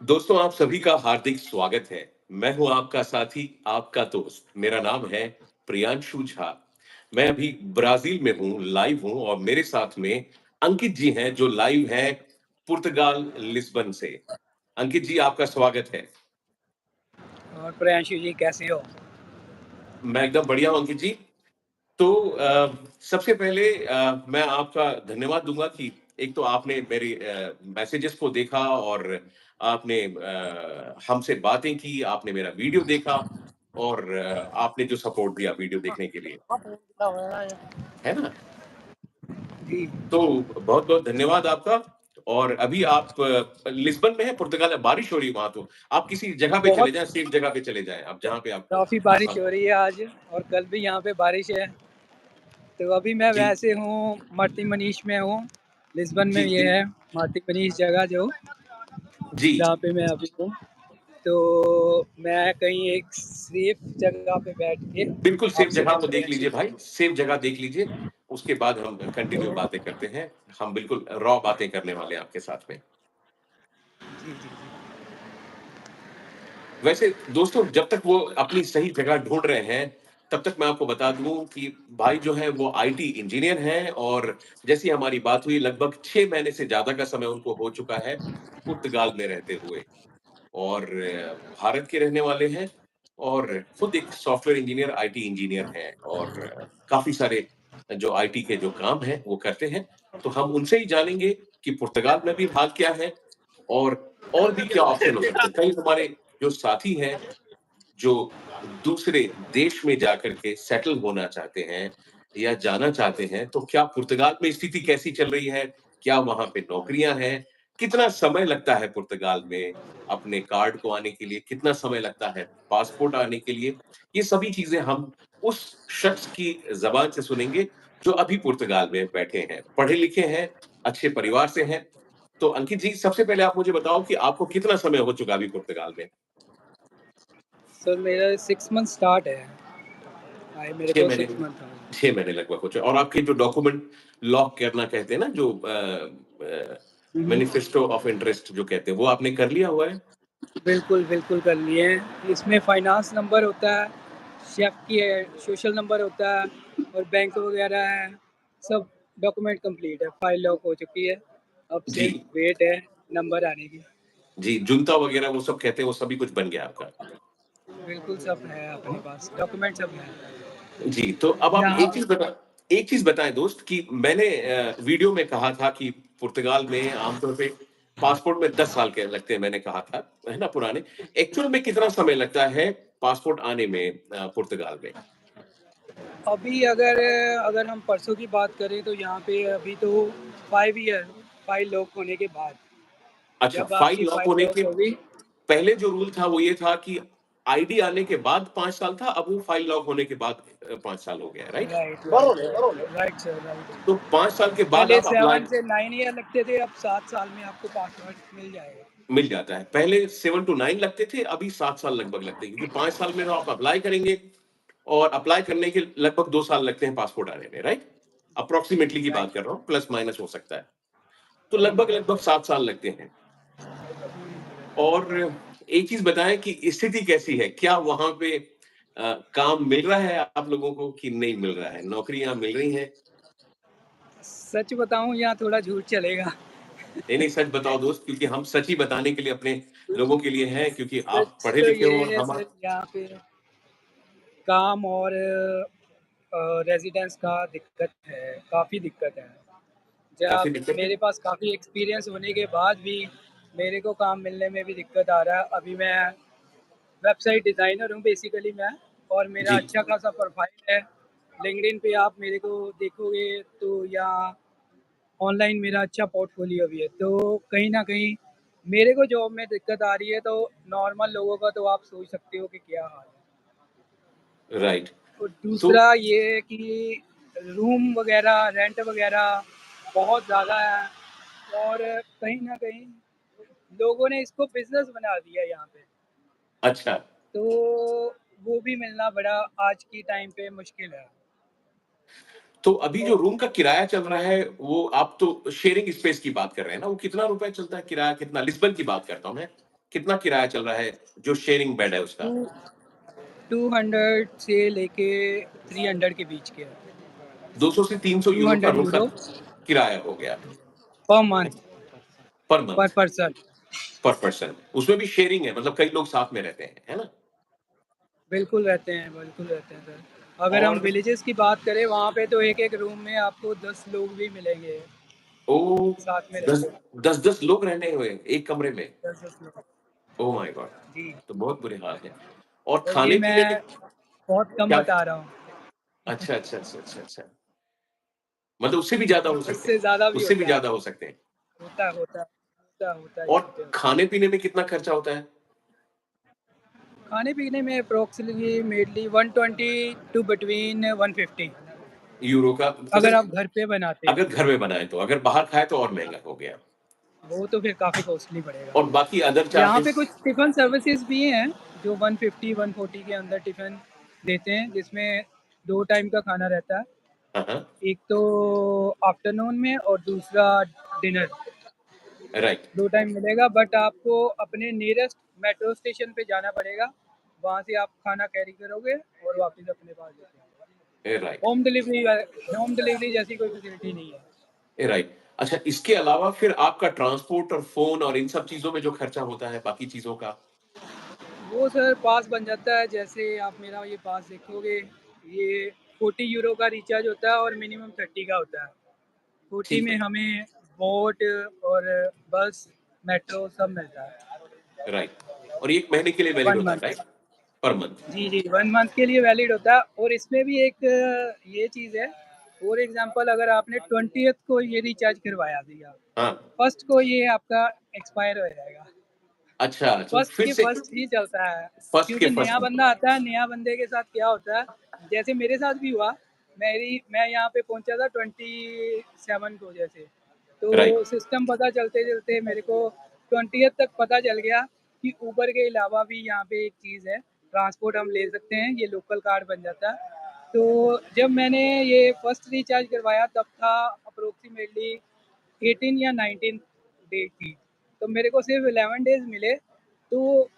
दोस्तों, आप सभी का हार्दिक स्वागत है। मैं हूँ आपका साथी, आपका दोस्त। मेरा नाम है प्रियांशु झा। मैं अभी ब्राज़ील में हूँ, लाइव हूँ और मेरे साथ में अंकित जी हैं, जो लाइव हैं पुर्तगाल, लिस्बन से। अंकित जी, आपका स्वागत है। और प्रियांशु जी कैसे हो? मैं एकदम बढ़िया हूँ अंकित जी। तो सबसे पहले मैं आपका धन्यवाद दूँगा कि एक तो आपने मेरे मैसेजेस को देखा और आपने हमसे बातें की, आपने मेरा वीडियो देखा और आपने जो सपोर्ट दिया वीडियो देखने के लिए, है ना? जी। तो बहुत-बहुत धन्यवाद आपका। और अभी आप लिस्बन में हैं, पुर्तगाल में बारिश हो रही है वहाँ तो। आप किसी जगह पे चले बहुत जाएँ, सेफ जगह पे चले जाएँ, आप जहाँ पे आपको काफ़ी बारिश हाँ, हो रही है आज और कल भी यहाँ पे बारिश है। तो अभी मैं जी, वैसे हूँ मार्टिन मनीष में हूँ। लिस्बन में जी, ये जी, है मार्टिन मनीष जगह जो जी। जहाँ पे मैं अभी हूँ। तो मैं कहीं एक सेफ जगह पे बैठ के बिल्कुल सेफ आपसे जगह को देख लीजिए कम्युनिकेशन। भाई, सेफ जगह देख लीजिए, उसके बाद हम कंटिन्यू बातें करते हैं। हम बिल्कुल रॉ बातें करने वाले हैं आपके साथ में। जी जी जी। वैसे दोस्तों, जब तक वो अपनी सही जगह ढूँढ रहे हैं, तब तक मैं आपको बता दूँ कि भाई जो है वो आईटी इंजीनियर हैं और जैसी हमारी बात हुई लगभग 6 महीने से ज़्यादा का समय उनको हो चुका है, पुर्तगाल में रहते हुए। और भारत के रहने वाले हैं और खुद एक सॉफ्टवेयर इंजीनियर, आईटी इंजीनियर हैं और काफ़ी सारे जो आईटी के जो काम हैं, वो करते हैं। तो हम उनसे ही जानेंगे कि पुर्तगाल में भी हाल क्या है और भी क्या ऑप्शन हो सकते हैं। कई हमारे जो साथी हैं, जो दूसरे देश में जाकर के सेटल होना चाहते हैं या जाना चाहते हैं, तो क्या पुर्तगाल में स्थिति कैसी चल रही है? क्या वहाँ पे नौकरियाँ हैं? कितना समय लगता है पुर्तगाल में अपने कार्ड को आने के लिए? कितना समय लगता है पासपोर्ट आने के लिए? ये सभी चीज़ें हम उस शख्स की ज़बान से सुनेंगे, जो अभी पुर्तगाल में बैठे हैं, पढ़े-लिखे हैं, अच्छे परिवार से हैं। तो अंकित जी, सबसे पहले आप मुझे बताओ कि आपको कितना समय हो चुका अभी पुर्तगाल में? सर मेरा 6 मंथ स्टार्ट है। आए मेरे 6 को महीने 6 मंथ हो गए। 6 महीने लगभग हो चुके और आपके जो डॉक्यूमेंट लॉक करना कहते हैं ना जो हम्म। मैनिफेस्टो ऑफ इंटरेस्ट जो कहते हैं, वो आपने कर लिया हुआ है? बिल्कुल, बिल्कुल कर लिए हैं। इसमें फाइनेंस नंबर होता है, शेफ़ की है, सोशल नंबर होता है और बैंक वगैरह है, सब डॉक्यूमेंट कंप्लीट है, फाइल लॉक हो चुकी है। अब जी, सिर्फ वेट है नंबर आने की। जी, जुनता वगैरह वो सब कहते हैं, वो सभी कुछ बन गया आपका। बिल्कुल सब है अपने पास, डॉक्यूमेंट सब है। जी, तो अब आप यहाँ एक चीज़ बताएँ दोस्त कि मैंने वीडियो में कहा था कि पुर्तगाल में आमतौर पे पासपोर्ट में 10 साल के लगते हैं मैंने कहा था, है ना पुराने? एक्चुअल में कितना समय लगता है पासपोर्ट आने में पुर्तगाल में? अभी अगर अगर हम परसों की बात करें तो यहाँ पे अभी तो 5 ईयर फाइल लॉक होने के बाद, अच्छा, जब फाइल आपकी लॉक फाइल होने लॉक के होगी। पहले जो रूल था वो ये था कि आईडी आने के बाद 5 साल था, अब वो फाइल लॉक होने के बाद 5 साल हो गया है, right? Right, right, right sir, right. तो 5 साल के बाद पहले आप अप्लाई 7 से 9 ईयर लगते थे, अब 7 साल में आपको पासपोर्ट मिल जाएगा। मिल जाता है। पहले 7 टू 9 लगते थे, अभी 7 साल लगभग लगते हैं क्योंकि 5 साल में तो आप अप्लाई करेंगे और अप्लाई करने के लगभग 2 साल लगते हैं पासपोर्ट आने में, राइट? अप्रॉक्सिमेटली की राइट। बात कर रहा हूँ, प्लस माइनस हो सकता है। तो लगभग-लगभग 7 साल लगते हैं। और एक चीज़ बताएँ कि स्थिति कैसी है? क्या वहाँ पे काम मिल रहा है आप लोगों को कि नहीं मिल रहा है? नौकरियाँ मिल रही हैं? सच बताऊँ या थोड़ा झूठ चलेगा? नहीं, नहीं, सच बताओ दोस्त क्योंकि हम सच ही बताने के लिए अपने लोगों के लिए हैं क्योंकि आप सच तो पढ़े-लिखे ये हो और है हम सर, यहाँ पे काम और रेज़िडेंस का दिक्कत है, काफ़ी दिक्कत है। काफ़ी जब दिक्कत है। मेरे पास काफ़ी एक्सपीरियंस होने के बाद भी मेरे को काम मिलने में भी दिक्कत आ रहा है। अभी मैं वेबसाइट डिज़ाइनर हूँ बेसिकली मैं, और मेरा जी, अच्छा खासा प्रोफ़ाइल है। लिंक्डइन पे आप मेरे को देखोगे तो, या ऑनलाइन मेरा अच्छा पोर्टफ़ोलियो भी है। तो कहीं न कहीं मेरे को जॉब में दिक्कत आ रही है, तो नॉर्मल लोगों का तो आप सोच सकते हो कि क्या हाल है। राइट। और तो दूसरा ये है कि रूम वग़ैरह, रेंट वग़ैरह बहुत ज़्यादा है, और कहीं न कहीं लोगों ने इसको बिज़नेस बना दिया है यहाँ पे। अच्छा, तो वो भी मिलना बड़ा आज की टाइम पे मुश्किल है। तो अभी जो और रूम का किराया चल रहा है, वो आप तो शेयरिंग स्पेस की बात कर रहे हैं ना? वो कितना रुपए चलता है किराया कितना? लिस्बन की बात करता हूँ मैं। कितना किराया चल रहा है जो शेयरिंग बेड है उसका? टू 200 से लेके 300 के बीच के है। 200 से 300 यूरो का 200 रूम का यूरो किराया हो गया पर मंथ, पर पर मंथ, पर्सन। पर पर्सन। उसमें भी शेयरिंग है, मतलब कई लोग साथ में रहते हैं, है ना? बिल्कुल रहते हैं, बिल्कुल रहते हैं सर। अगर हम और विलेजेस की बात करें, वहाँ पे तो एक-एक रूम में आपको 10 लोग भी मिलेंगे, ओह! साथ में 10 रहते हैं। 10-10 लोग रहने हुए एक कमरे में। 10-10 लोग। ओह माय गॉड! जी, तो बहुत बुरे हाल है। और और ये खाने-पीने में मैं बहुत कम क्या? बता रहा हूँ। अच्छा, अच्छा, अच्छा, अच्छा, अच्छा। मतलब उससे भी ज़्यादा हो सकते उससे हैं, ज़्यादा भी उससे भी होता है। ज़्यादा हो सकते हैं। होता है, इस और चीज़ें होता है। खाने-पीने में कितना खर्चा होता है? खाने-पीने में अप्रॉक्सिमेटली 120 टू बिटवीन 150, यूरो का अगर मतलब आप घर पे बनाते अगर हैं। घर में बनाएँ तो, अगर बाहर खाएँ तो और महँगा हो गया। वो तो फिर काफ़ी कॉस्टली पड़ेगा। और बाकी अदर यहाँ पे चार्जेज़? कुछ टिफ़िन सर्विसेज़ भी हैं, जो 150, 140 के अंदर टिफ़िन देते हैं, जिसमें 2 टाइम का खाना रहता है। हाँ, हाँ। एक तो आफ्टरनून में और दूसरा डिनर। राइट, 2 टाइम मिलेगा, बट आपको अपने नियरेस्ट मेट्रो स्टेशन पे जाना पड़ेगा। वहाँ से आप खाना कैरी करोगे और वापस अपने पास लेके आओगे। राइट, होम डिलीवरी जैसी कोई फैसिलिटी नहीं है। राइट। अच्छा, इसके अलावा फिर आपका ट्रांसपोर्ट और फ़ोन और इन सब चीज़ों में जो खर्चा होता है, बाकी चीज़ों का? वो सर पास बन जाता है, जैसे आप मेरा ये पास देखोगे, ये 40 यूरो का रिचार्ज होता है और मिनिमम 30 का होता है। 40 ठीक में है, हमें बोट और बस, मेट्रो सब मिलता है। राइट। और 1 महीने के लिए वैलिड 1 होता है, मंथ। राइट? पर मंथ। जी, जी, 1 मंथ के लिए वैलिड होता है, और इसमें भी एक ये चीज़ है, फॉर एग्ज़ाम्पल अगर आपने 20th को ये रिचार्ज करवाया दिया, हाँ, फर्स्ट को ये आपका एक्सपायर हो जाएगा। अच्छा, तो फर्स्ट फिर के से फर्स्ट ही चलता है, फर्स्ट के क्योंकि फर्स्ट नया में। बंदा आता है, नया बंदे के साथ क्या होता है, जैसे मेरे साथ भी हुआ, मैं यहाँ पे पहुँचा था 27 को जैसे, तो राइट, सिस्टम पता चलते-चलते मेरे को 20th तक पता चल गया कि उबर के अलावा भी यहाँ पे एक चीज़ है, ट्रांसपोर्ट हम ले सकते हैं, ये लोकल कार्ड बन जाता है। तो जब मैंने ये फर्स्ट रिचार्ज करवाया, तब था अप्रोक्सिमेटली 18 या 19 डेट थी, तो मेरे को सिर्फ 11 डेज मिले। तो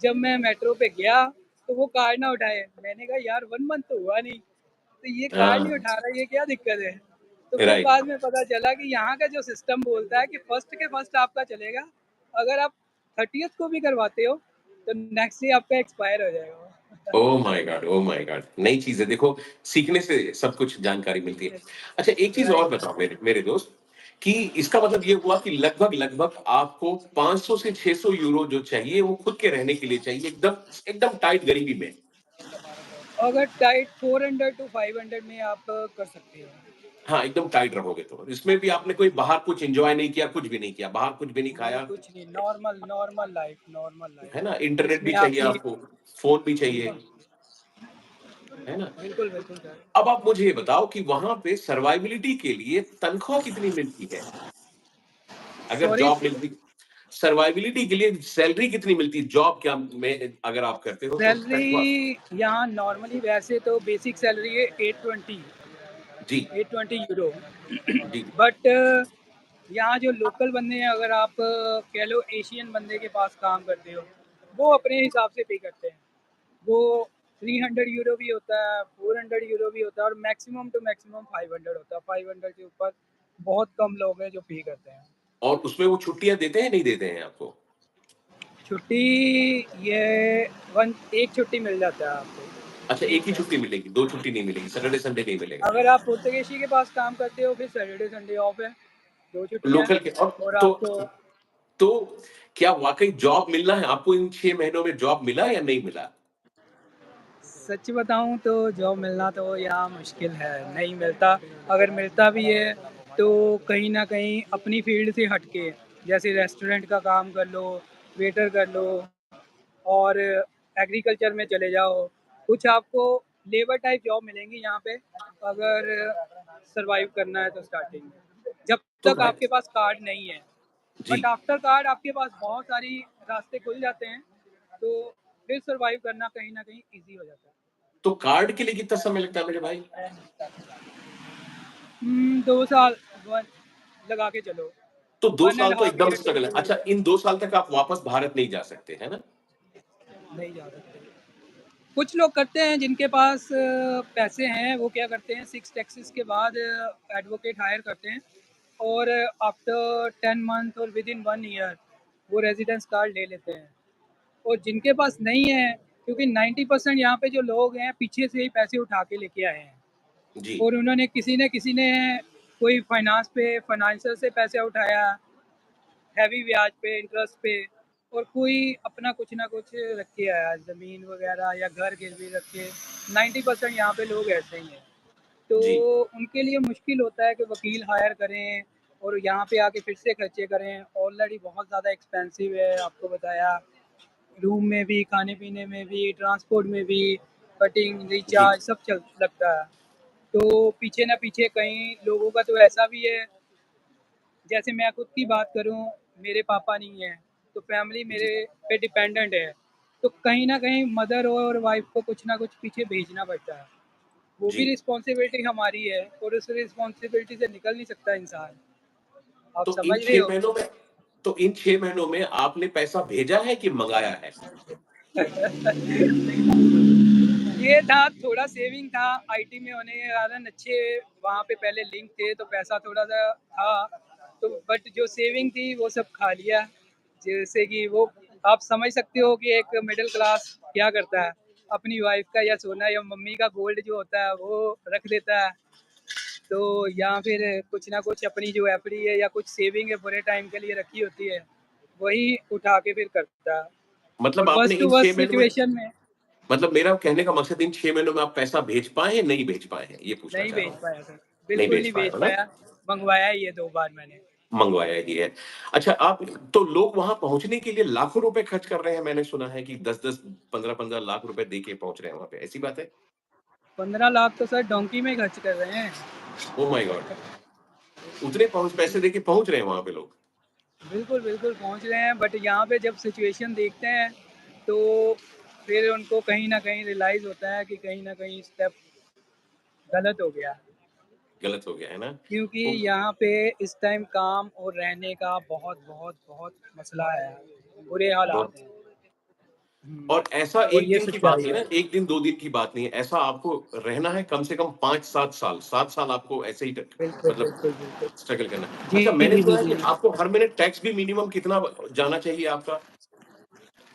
जब मैं मेट्रो पे गया, तो वो कार्ड ना उठाए, मैंने कहा यार 1 मंथ तो हुआ नहीं, तो ये कार्ड नहीं हाँ, उठा रहा, ये क्या दिक्कत है? तो फिर राइट। बाद में पता चला कि यहाँ का जो सिस्टम बोलता है कि फर्स्ट के फर्स्ट आपका चलेगा, अगर आप 30th को भी करवाते हो तो नेक्स्ट डे आपका एक्सपायर हो जाएगा वो। ओह my God! Oh my God! नई चीज़ है, देखो सीखने से सब कुछ जानकारी मिलती है। अच्छा, एक चीज़ और राइट। बताओ मेरे मेरे दोस्त, कि इसका मतलब ये हुआ कि लगभग-लगभग आपको 500 से 600 यूरो जो चाहिए वो खुद के रहने के लिए चाहिए, एकदम एकदम टाइट गरीबी में। अगर टाइट 400 टू 500 में आप कर सकते हो। हाँ, एकदम टाइट रहोगे तो। इसमें भी आपने कोई बाहर कुछ एन्जॉय नहीं किया, कुछ भी नहीं किया, बाहर कुछ भी नहीं नहीं, खाया, कुछ नहीं, नॉर्मल नॉर्मल लाइफ, नॉर्मल है ना? लाइफ इंटरनेट जिसमें भी चाहिए आपकी आपको, फ़ोन भी चाहिए, बिल्कुल, है ना? बिल्कुल, बिल्कुल सर। अब आप मुझे ये बताओ कि वहाँ पे सर्वाइवलिटी के लिए तनख्वाह कितनी मिलती है? अगर सॉरी? जॉब मिलती सर्वाइवलिटी के लिए सैलरी कितनी मिलती है? जॉब क्या में अगर आप करते हो तो तनख्वाह? सैलरी यहाँ नॉर्मली वैसे तो बेसिक सैलरी है 820, जी, 820 यूरो। जी। बट यहाँ जो लोकल बंदे हैं, अगर आप कह लो एशियन बंदे के पास काम करते हो, वो अपने हिसाब से पे करते हैं। वो 300 यूरो भी होता है, 400 यूरो भी होता है, और मैक्सिमम टू मैक्सिमम 500 होता है। 500 के ऊपर बहुत कम लोग हैं जो पे करते हैं। और उसमें वो छुट्टियाँ देते हैं, नहीं देते हैं आपको? छुट्टी ये वन एक छुट्टी मिल जाता है आपको अच्छा, 1 वीक ही में। छुट्टी मिलेगी, 2 छुट्टी नहीं मिलेगी, सैटरडे संडे नहीं मिलेगा। अगर आप पुर्तगाली के पास काम करते हो, फिर सैटरडे संडे ऑफ है, 2 छुट्टियाँ लोकल के हैं, और आपको तो क्या वाक़ई जॉब मिलना है? आपको इन 6 महीनों में जॉब मिला या नहीं मिला? सच बताऊँ तो जॉब मिलना तो यहाँ मुश्किल है, नहीं मिलता। अगर मिलता भी है तो कहीं न कहीं अपनी फ़ील्ड से हट के, जैसे रेस्टोरेंट का काम कर लो, वेटर कर लो, और एग्रीकल्चर में चले जाओ। कुछ आपको लेबर टाइप जॉब मिलेंगी यहाँ पे, अगर सर्वाइव करना है तो स्टार्टिंग में। जब तो तक भाई आपके पास कार्ड नहीं है। जी, बट आफ्टर कार्ड आपके पास बहुत सारी रास्ते खुल जाते हैं, तो फिर सर्वाइव करना कहीं न कहीं ईज़ी हो जाता है। तो कार्ड के लिए कितना समय लगता है मेरे भाई? 2 साल वन लगा के चलो। तो 2 1 साल एंड तो हाफ एकदम ईयर स्ट्रगल है। टोटल अच्छा, इन 2 साल तक आप वापस भारत नहीं जा सकते, है ना? नहीं जा सकते। कुछ लोग करते हैं जिनके पास पैसे हैं, वो क्या करते हैं 6 टैक्सेस के बाद एडवोकेट हायर करते हैं और आफ्टर 10 मंथ और विद इन 1 ईयर वो रेज़िडेंस कार्ड ले लेते हैं। और जिनके पास नहीं है, क्योंकि 90% यहाँ पे जो लोग हैं पीछे से ही पैसे उठा के लेके आए हैं जी, और उन्होंने किसी ने कोई फाइनेंस पे फाइनेंसर से पैसा उठाया, हैवी ब्याज पे, इंटरेस्ट पे, और कोई अपना कुछ ना कुछ रख के आया, ज़मीन वगैरह या घर गिरवी रख के। 90% यहाँ पे लोग ऐसे ही हैं। तो जी, उनके लिए मुश्किल होता है कि वकील हायर करें और यहाँ पे आके फिर से खर्चे करें। ऑलरेडी बहुत ज़्यादा एक्सपेंसिव है, आपको बताया, रूम में भी, खाने-पीने में भी, ट्रांसपोर्ट में भी, कटिंग, जी, रिचार्ज सब चल लगता है। तो पीछे ना पीछे कई लोगों का तो ऐसा भी है, जैसे मैं खुद की बात करूँ, मेरे पापा नहीं हैं, तो फैमिली जी, मेरे पे डिपेंडेंट है। तो कहीं न कहीं मदर और वाइफ़ को कुछ ना कुछ पीछे भेजना पड़ता है। वो भी जी। रिस्पॉन्सिबिलिटी हमारी है और उस रिस्पॉन्सिबिलिटी से निकल नहीं सकता इंसान। आप तो इन समझ रहे 6 हो? महीनों में तो इन 6 महीनों में आपने पैसा भेजा है कि मँगाया है? ये था, थोड़ा सेविंग था, आईटी में होने के कारण अच्छे वहाँ पे पहले लिंक थे तो पैसा थोड़ा-सा था, तो बट जो सेविंग थी वो सब खा लिया। जैसे कि वो आप समझ सकते हो कि एक मिडिल क्लास क्या करता है, अपनी वाइफ़ का या सोना या मम्मी का गोल्ड जो होता है वो रख देता है। तो या फिर कुछ ना कुछ अपनी जो एफडी है या कुछ सेविंग है बुरे टाइम के लिए रखी होती है, वही उठा के फिर करता है। मतलब और आपने वर्स्ट टू इन 6 वर्स्ट महीनों में सिचुएशन में मतलब मेरा कहने का मकसद इन 6 महीनों में आप पैसा भेज पाए हैं, नहीं भेज पाए हैं? ये पूछना नहीं चाह रहा भेज हूँ। पाया सर, नहीं बिल्कुल भेज नहीं पाए भेज हो ना? पाया, मँगवाया ही है 2 बार मैंने। मँगवाया ही है। अच्छा, आप तो लोग वहाँ पहुँचने के लिए लाखों रुपए खर्च कर रहे हैं, मैंने सुना है कि 10-10, 15-15 लाख रुपए दे के पहुँच रहे हैं वहाँ पे, ऐसी बात है? 15 लाख तो सर डोंकी में ही खर्च कर रहे हैं। ओह माय गॉड! उतने पहुँच पैसे दे के पहुँच रहे हैं वहाँ पे लोग। बिल्कुल, बिल्कुल पहुँच रहे हैं, बट यहाँ पे जब सिचुएशन देखते हैं, तो फिर उनको कहीं न कहीं रियलाइज़ होता है कि कहीं न कहीं स्टेप गलत हो गया। गलत हो गया, है ना? क्योंकि तो यहाँ पे इस टाइम काम और रहने का बहुत, बहुत, बहुत मसला है, बुरे हालात बहुत हैं। हुँ, और ऐसा और 1 ये दिन की बात सच्चाई नहीं है है। ना, 1 दिन 2 दिन की बात नहीं है, ऐसा आपको रहना है कम से कम 5-7 साल, 7 साल आपको ऐसे ही बिल्कुल, मतलब बिल्कुल, बिल्कुल। स्ट्रगल करना है। जी, अच्छा, मैंने जी, जी, सुना है कि जी। आपको हर महीने टैक्स भी मिनिमम कितना जाना चाहिए आपका?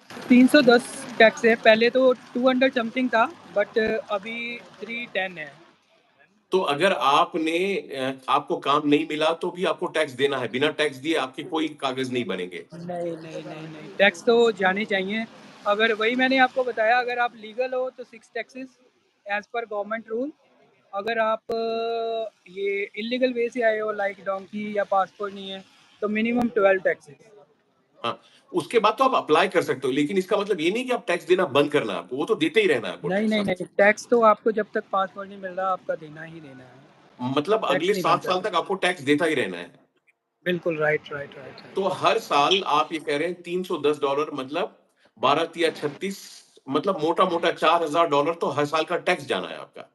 310 टैक्स है, पहले तो 200 समथिंग था, बट अभी 310 है। तो अगर आपने आपको काम नहीं मिला तो भी आपको टैक्स देना है, बिना टैक्स दिए आपके कोई कागज़ नहीं बनेंगे। नहीं, नहीं, नहीं, नहीं, टैक्स तो जाने चाहिए। अगर वही मैंने आपको बताया, अगर आप लीगल हो तो 6 taxes as per government rule. अगर आप ये इल्लीगल वे से आए हो लाइक डोंकी या पासपोर्ट नहीं है, तो मिनिमम 12 टैक्सेस। हाँ, उसके बाद तो आप अप्लाई कर सकते हो, लेकिन इसका मतलब ये नहीं कि आप टैक्स देना बंद करना है आपको, वो तो देते ही रहना है आपको नहीं, टैक्स नहीं, आप। नहीं, टैक्स तो आपको जब तक पासपोर्ट नहीं मिल रहा, आपका देना ही देना है। मतलब टैक्स अगले नहीं बन 7 साल सकता। तक आपको टैक्स देता ही रहना है। बिल्कुल राइट, राइट, राइट, तो राइट। हर साल आप ये कह रहे हैं $310 मतलब 12 तिया 36 मतलब मोटा-मोटा $4000 तो हर साल का टैक्स जाना है आपका।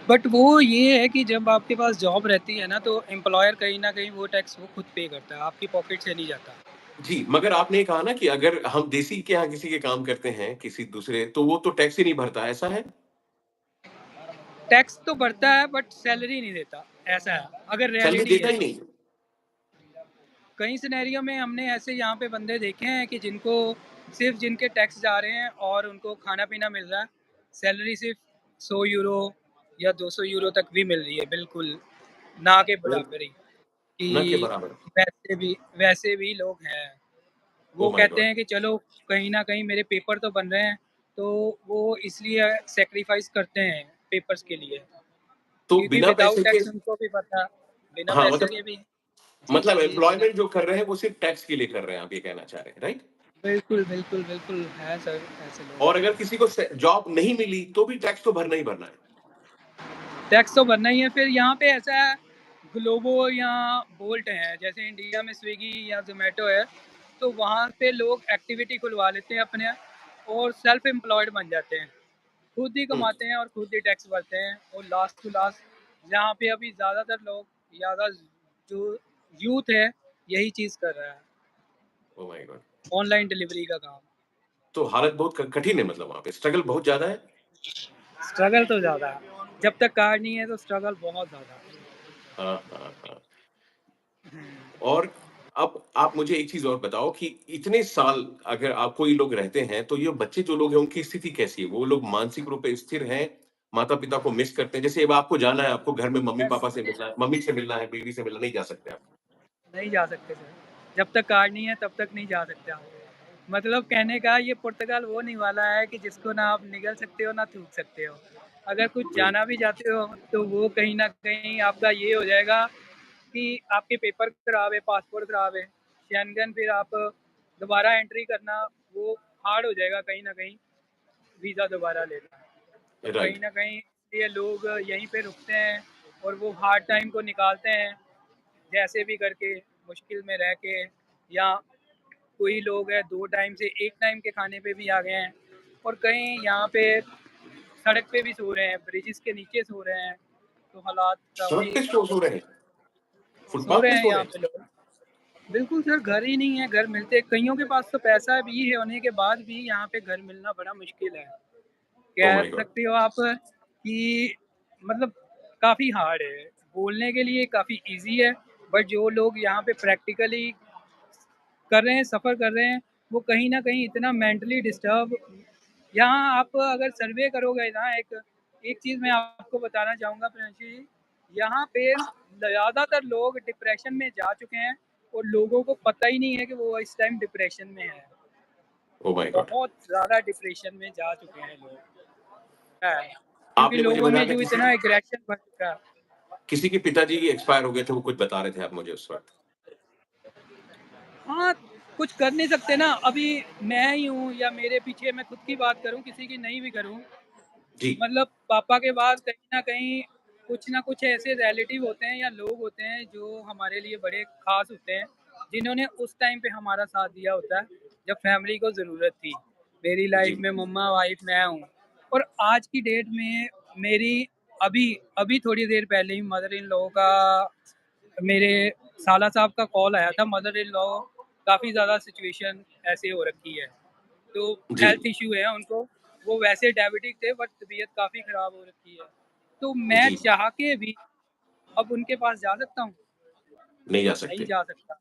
बट वो ये है कि जब आपके पास जॉब रहती है ना, तो एम्प्लॉयर कहीं न कहीं वो टैक्स वो खुद पे करता है, आपकी पॉकेट से नहीं जाता। जी, मगर आपने ये कहा ना कि अगर हम देसी के यहाँ किसी के काम करते हैं, किसी दूसरे तो वो तो टैक्स ही नहीं भरता, ऐसा है? टैक्स तो बढ़ता है बट सैलरी नहीं देता, ऐसा है, अगर सैलरी रियलिटी देता है ही तो। नहीं। कई सिनेरियो में हमने ऐसे यहाँ पे बंदे देखे हैं कि जिनको सिर्फ़ जिनके टैक्स जा रहे हैं और उनको खाना-पीना मिल रहा है, सैलरी सिर्फ़ 100 यूरो या 200 यूरो तक भी मिल रही है, बिल्कुल, ना के बिल बराबर ही, ना के कि बराबर। वैसे भी लोग हैं। वो ओह माय कहते गॉड! हैं कि चलो कहीं न कहीं मेरे पेपर तो बन रहे हैं, तो वो इसलिए सैक्रिफ़ाइस करते हैं पेपर्स के लिए। तो क्योंकि बिना पैसे विदाउट के टैक्स उनको भी पता, बिना हाँ, पैसे मतलब के भी। जी, जी, जी, जी। एम्प्लॉयमेंट जो कर रहे हैं वो सिर्फ़ टैक्स के लिए कर रहे हैं, आप ये कहना चाह रहे हैं, राइट? बिल्कुल, बिल्कुल, बिल्कुल है सर, ऐसे और लोग। अगर किसी को से जॉब नहीं मिली तो भी टैक्स तो भरना ही भरना है। टैक्स तो भरना ही है, फिर यहाँ पे ऐसा है, ग्लोबो या बोल्ट है, जैसे इंडिया में स्विगी या ज़ोमैटो है, तो वहाँ पे लोग एक्टिविटी खुलवा लेते हैं अपने और सेल्फ एम्प्लॉयड बन जाते हैं। खुद ही हुँ, कमाते हैं और खुद ही टैक्स भरते हैं और लास्ट टू लास्ट जहाँ पे अभी ज़्यादातर लोग ज़्यादा जो यूथ है, यही चीज़ कर रहा है, ओह माय गॉड! ऑनलाइन डिलीवरी का काम। तो हालत बहुत क कठिन है मतलब वहाँ पे, स्ट्रगल बहुत ज़्यादा है? स्ट्रगल तो ज़्यादा है, जब तक कार नहीं है तो स्ट्रगल बहुत ज़्यादा है। हाँ, हाँ, हाँ। हुँ। और अब आप मुझे एक चीज़ और बताओ कि इतने साल अगर आप कोई लोग रहते हैं, तो ये बच्चे जो लोग हैं, उनकी स्थिति कैसी है? वो लोग मानसिक रूप से स्थिर हैं, माता-पिता को मिस करते हैं? जैसे अब आपको जाना है, आपको घर में मम्मी-पापा से मिलना है, मम्मी से मिलना है, बीवी से मिलना, नहीं जा सकते आप। नहीं जा सकते सर, जब तक कार नहीं है तब तक नहीं जा सकते आप। मतलब कहने का ये पुर्तगाल वो नहीं वाला है कि जिसको ना आप निगल सकते हो, ना थूक सकते हो। अगर कुछ बिल्कुल। जाना भी चाहते हो, तो वो कहीं न कहीं आपका ये हो जाएगा कि आपके पेपर खराब है, पासपोर्ट खराब है, शेंगन फिर आप दोबारा एंट्री करना वो हार्ड हो जाएगा कहीं न कहीं, वीज़ा दोबारा लेना। तो कहीं राइट। न कहीं ये लोग यहीं पे रुकते हैं और वो हार्ड टाइम को निकालते हैं, जैसे भी करके मुश्किल में रह के, या कोई लोग हैं 2 टाइम से 1 टाइम के खाने पे भी आ गए हैं और कहीं यहाँ पे सड़क पे भी सो रहे हैं, ब्रिजेज़ के नीचे सो रहे हैं, तो हालात सड़क काफ़ी पे सो रहे हैं? सो फुटपाथ रहे पे हैं सो रहे यहाँ हैं? पे लोग। बिल्कुल सर, घर ही नहीं है, घर मिलते कइयों के पास तो पैसा भी है होने के बाद भी यहाँ पे घर मिलना बड़ा मुश्किल है। ओह कह माय गॉड! सकते हो आप कि मतलब काफ़ी हार्ड है, बोलने के लिए काफ़ी ईज़ी है, बट जो लोग यहाँ पे प्रैक्टिकली कर रहे हैं, सफ़र कर रहे हैं, वो कहीं न कहीं इतना मेंटली डिस्टर्ब। यहाँ आप अगर सर्वे करोगे ना, एक चीज़ मैं आपको बताना चाहूँगा प्रियांशु जी, यहाँ पे ज़्यादातर लोग डिप्रेशन में जा चुके हैं और लोगों को पता ही नहीं है कि वो इस टाइम डिप्रेशन में हैं। ओह माय गॉड! बहुत ज़्यादा डिप्रेशन में जा चुके हैं लोग। है, क्योंकि आपने मुझे लोगों बताया में था जो इतना एग्रेशन बढ़ चुका है। किसी के पिताजी एक्सपायर हो गए थे, वो कुछ बता रहे थे आप मुझे उस वक़्त। हाँ, कुछ कर नहीं सकते ना, अभी मैं ही हूँ या मेरे पीछे मैं खुद की बात करूँ, किसी की नहीं भी करूँ, जी, मतलब पापा के बाद कहीं न कहीं कुछ ना कुछ ऐसे रिलेटिव होते हैं या लोग होते हैं जो हमारे लिए बड़े ख़ास होते हैं, जिन्होंने उस टाइम पे हमारा साथ दिया होता है, जब फैमिली को ज़रूरत थी। मेरी लाइफ़ जी। में मम्मा, वाइफ़, मैं हूँ और आज की डेट में मेरी अभी अभी थोड़ी देर पहले ही मदर इन लॉ का मेरे साला साहब का कॉल आया था। मदर इन लॉ काफ़ी ज़्यादा सिचुएशन ऐसे हो रखी है, तो जी, हेल्थ इश्यू है उनको। वो वैसे डायबिटिक थे बट तबीयत काफ़ी ख़राब हो रखी है। तो मैं जी, चाह के भी अब उनके पास जा सकता हूँ? नहीं जा नहीं सकते। जा सकता।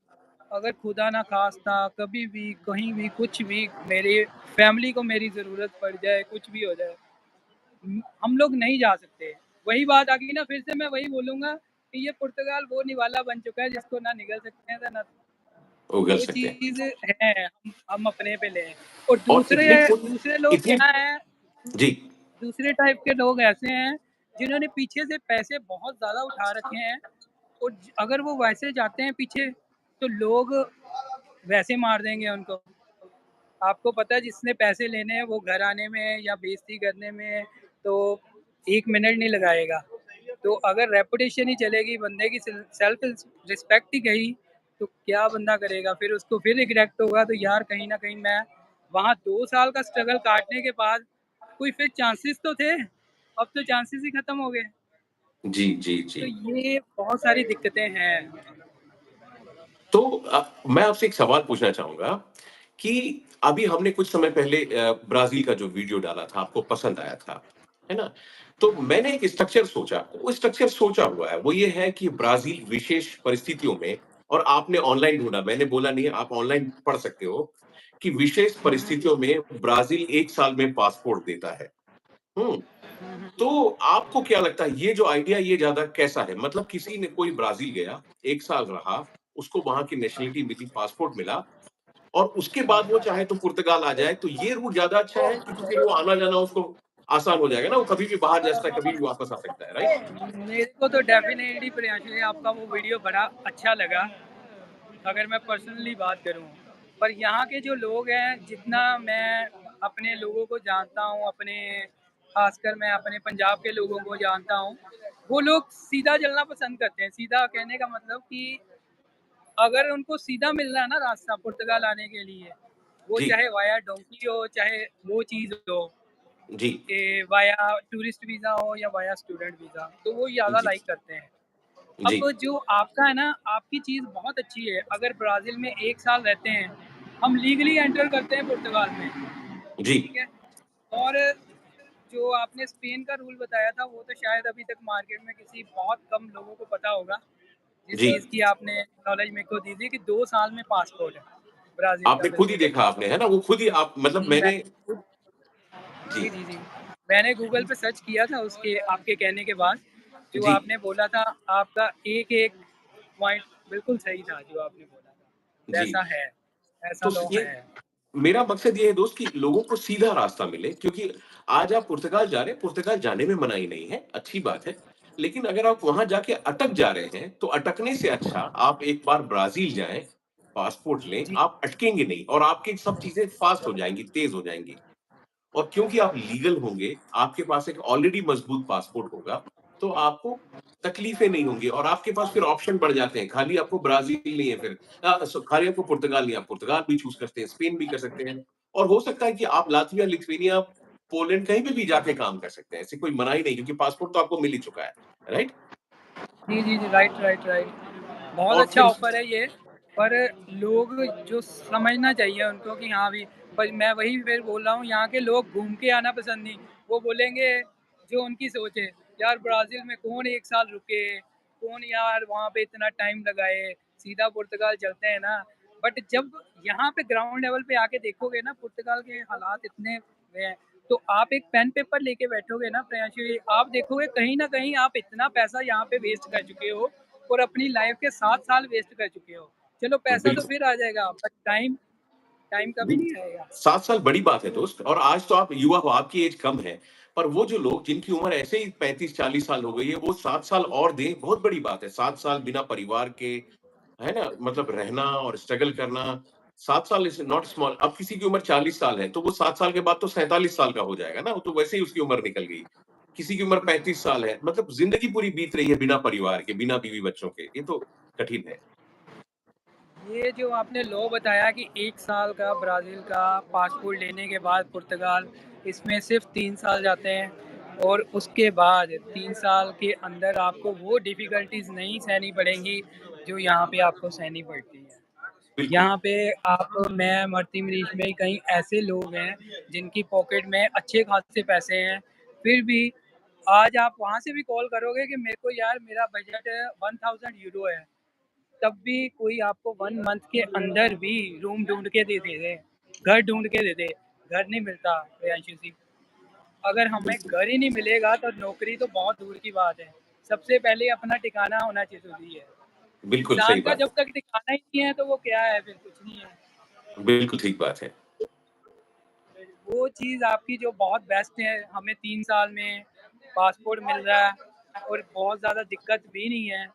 अगर खुदा ना ख़ास्ता कभी भी, कहीं भी, कुछ भी मेरे फैमिली को मेरी ज़रूरत पड़ जाए, कुछ भी हो जाए, हम लोग नहीं जा सकते। वही बात आ गई ना, फिर से मैं वही बोलूँगा कि ये पुर्तगाल वो निवाला बन चुका है जिसको ना निगल सकते हैं ना उगल वो सकते हैं। चीज़ है, हम अपने पे लें। और और इतनी खुद दूसरे लोग इतनी क्या हैं, जी, दूसरे टाइप के लोग ऐसे हैं जिन्होंने पीछे से पैसे बहुत ज़्यादा उठा रखे हैं और अगर वो वैसे जाते हैं पीछे तो लोग वैसे मार देंगे उनको। आपको पता है जिसने पैसे लेने हैं वो घर आने में या बेइज़्ज़ती करने में तो 1 मिनट नहीं लगाएगा। तो अगर रेपुटेशन ही चलेगी, बंदे की सेल्फ रिस्पेक्ट ही गई, तो क्या बंदा करेगा? फिर उसको फिर रिग्रेट होगा, तो यार कहीं न कहीं मैं वहाँ 2 साल का स्ट्रगल काटने के बाद कोई फिर चांसेस तो थे, अब तो चांसेस ही खत्म हो गए। जी, जी, तो जी। ये बहुत सारी दिक्कतें हैं। तो मैं आपसे एक सवाल पूछना चाहूँगा कि अभी हमने कुछ समय पहले ब्राज़ील का जो वीडियो डाला था, आपको पसंद आया था, है ना? तो मैंने एक स्ट्रक्चर सोचा, वो स्ट्रक्चर सोचा हुआ है, वो ये है कि ब्राज़ील विशेष परिस्थितियों में और आपने ऑनलाइन ढूँढा, मैंने बोला नहीं है, आप ऑनलाइन पढ़ सकते हो, कि विशेष हुँ, हुँ। परिस्थितियों में ब्राज़ील 1 साल में पासपोर्ट देता है। हुँ? हुँ, हुँ। तो आपको क्या लगता है ये जो आइडिया ये ज़्यादा कैसा है? मतलब किसी ने कोई ब्राज़ील गया, 1 साल रहा, उसको वहाँ की नेशनैलिटी मिली, पासपोर्ट मिला और उसके बाद वो चाहे तो पुर्तगाल आ जाए, तो ये रूट ज़्यादा अच्छा है क्योंकि फिर वो आना-जाना उसको आसान हो जाएगा ना, वो कभी भी बाहर जा सकता है, कभी भी वापस आ सकता है, राइट? मेरे को तो डेफ़िनेटली प्रियांशु जी आपका वो वीडियो बड़ा अच्छा लगा, अगर मैं पर्सनली बात करूँ। पर यहाँ के जो लोग हैं, जितना मैं अपने लोगों को जानता हूँ, ख़ासकर मैं अपने पंजाब के लोगों को जानता हूँ, वो लोग सीधा चलना पसंद करते हैं। सीधा कहने का मतलब कि अगर उनको सीधा मिल रहा है ना रास्ता पुर्तगाल आने के लिए, वो जी, चाहे वाया डोंकी हो, चाहे वो चीज़ हो, जी, वाया टूरिस्ट वीज़ा हो या वाया स्टूडेंट वीज़ा, तो वो ज़्यादा जी, लाइक करते हैं। जी, अब जो आपका है ना, आपकी चीज़ बहुत अच्छी है, अगर ब्राज़ील में 1 साल रहते हैं, हम लीगली एंटर करते हैं पुर्तगाल में, जी, ठीक है? और जो आपने स्पेन का रूल बताया था, वो तो शायद अभी तक मार्केट में किसी बहुत कम लोगों को पता होगा। जिस जी। चीज़ की आपने नॉलेज मेरे को दी थी कि 2 साल में पासपोर्ट है, ब्राज़ील का आपने खुद ही विज़िट है। देखा आपने, है ना? वो खुद ही आप मतलब मैं मैंने खुद जी, जी, जी, जी। मैंने गूगल पे सर्च किया था उसके आपके कहने के बाद, जो जी, आपने बोला था, आपका एक-एक पॉइंट बिल्कुल सही था जो आपने बोला था। जी। वैसा है, ऐसा तो लॉ ये है। मेरा मकसद ये है दोस्त कि लोगों को सीधा रास्ता मिले क्योंकि आज आप पुर्तगाल जा रहे हैं, पुर्तगाल जाने में मनाही नहीं है, अच्छी बात है। लेकिन अगर आप वहाँ जाके अटक जा रहे हैं, तो अटकने से अच्छा आप एक बार ब्राज़ील जाएँ, पासपोर्ट लें, जी, आप अटकेंगे नहीं और आपकी सब चीज़ें फ़ास्ट हो जाएँगी, तेज़ हो जाएँगी। और क्योंकि आप लीगल होंगे, आपके पास एक ऑलरेडी मज़बूत पासपोर्ट होगा, तो आपको तकलीफ़ें नहीं होंगी और आपके पास फिर ऑप्शन बढ़ जाते हैं। खाली आपको ब्राज़ील नहीं है फिर खाली आपको पुर्तगाल नहीं, आप पुर्तगाल भी चूज़ करते हैं, स्पेन भी कर सकते हैं और हो सकता है कि आप लातविया, लिथुआनिया, पोलैंड कहीं पे भी जाके काम कर सकते हैं। ऐसी कोई मनाही नहीं क्योंकि पासपोर्ट तो आपको मिल ही चुका है, राइट? जी, जी, जी, राइट, राइट, राइट। बहुत और अच्छा फिर ऑफ़र है ये, पर लोग जो समझना चाहिए उनको कि हाँ भी, पर मैं वही फिर बोल रहा हूँ, यहाँ के लोग घूम के आना पसंद नहीं, वो बोलेंगे जो उनकी सोच है, यार ब्राज़ील में कौन 1 साल रुके, कौन यार वहाँ पे इतना टाइम लगाए, सीधा पुर्तगाल चलते हैं ना। बट जब यहाँ पे ग्राउंड लेवल पे आके देखोगे ना, पुर्तगाल के हालात इतने वे हैं, तो आप एक पेन पेपर लेके बैठोगे ना प्रियांशु जी, आप देखोगे कहीं न कहीं आप इतना पैसा यहाँ पे वेस्ट कर चुके हो और अपनी लाइफ के 7 साल वेस्ट कर चुके हो। चलो पैसा तो बिल्कुल फिर आ जाएगा, बट टाइम टाइम कभी नहीं, नहीं आएगा। 7 साल बड़ी बात है दोस्त और आज तो आप युवा हो, आपकी एज कम है। पर वो जो लोग जिनकी उम्र ऐसे ही 35-40 साल हो गई है, वो 7 साल और दें, बहुत बड़ी बात है। 7 साल बिना परिवार के, है ना? मतलब रहना और स्ट्रगल करना, 7 साल इज़ नॉट स्मॉल। अब किसी की उम्र 40 साल है, तो वो 7 साल के बाद तो 47 साल का हो जाएगा ना, वो तो वैसे ही उसकी उम्र निकल गई। किसी की उम्र 35 साल है, मतलब ज़िंदगी पूरी बीत रही है बिना परिवार के, बिना बीवी-बच्चों के। ये तो कठिन है। ये जो आपने लॉ बताया कि 1 साल का ब्राज़ील का पासपोर्ट लेने के बाद पुर्तगाल, इसमें सिर्फ़ 3 साल जाते हैं और उसके बाद 3 साल के अंदर आपको वो डिफ़िकल्टीज़ नहीं सहनी पड़ेंगी, जो यहाँ पे आपको सहनी पड़ती हैं। बिल्कुल, यहाँ पे आप मैं मरती मरीज में कई ऐसे लोग हैं जिनकी पॉकेट में अच्छे खासे पैसे हैं, फिर भी आज आप वहाँ से भी कॉल करोगे कि मेरे को यार मेरा बजट 1000 यूरो है, तब भी कोई आपको 1 मंथ के अंदर भी रूम ढूँढ के दे दे, घर ढूँढ के दे दे। घर नहीं मिलता प्रियांशु जी। अगर हमें बिल्कुल। घर ही नहीं मिलेगा तो नौकरी तो बहुत दूर की बात है। सबसे पहले अपना ठिकाना होना ज़रूरी है। बिल्कुल सही इंसान का बात जब है। तक ठिकाना ही नहीं है तो वो क्या है, फिर कुछ नहीं है। बिल्कुल ठीक बात है। वो चीज़ आपकी जो बहुत बेस्ट है, हमें 3 साल में पासपोर्ट मिल रहा है और बहुत ज़्यादा दिक्कत भी नहीं है,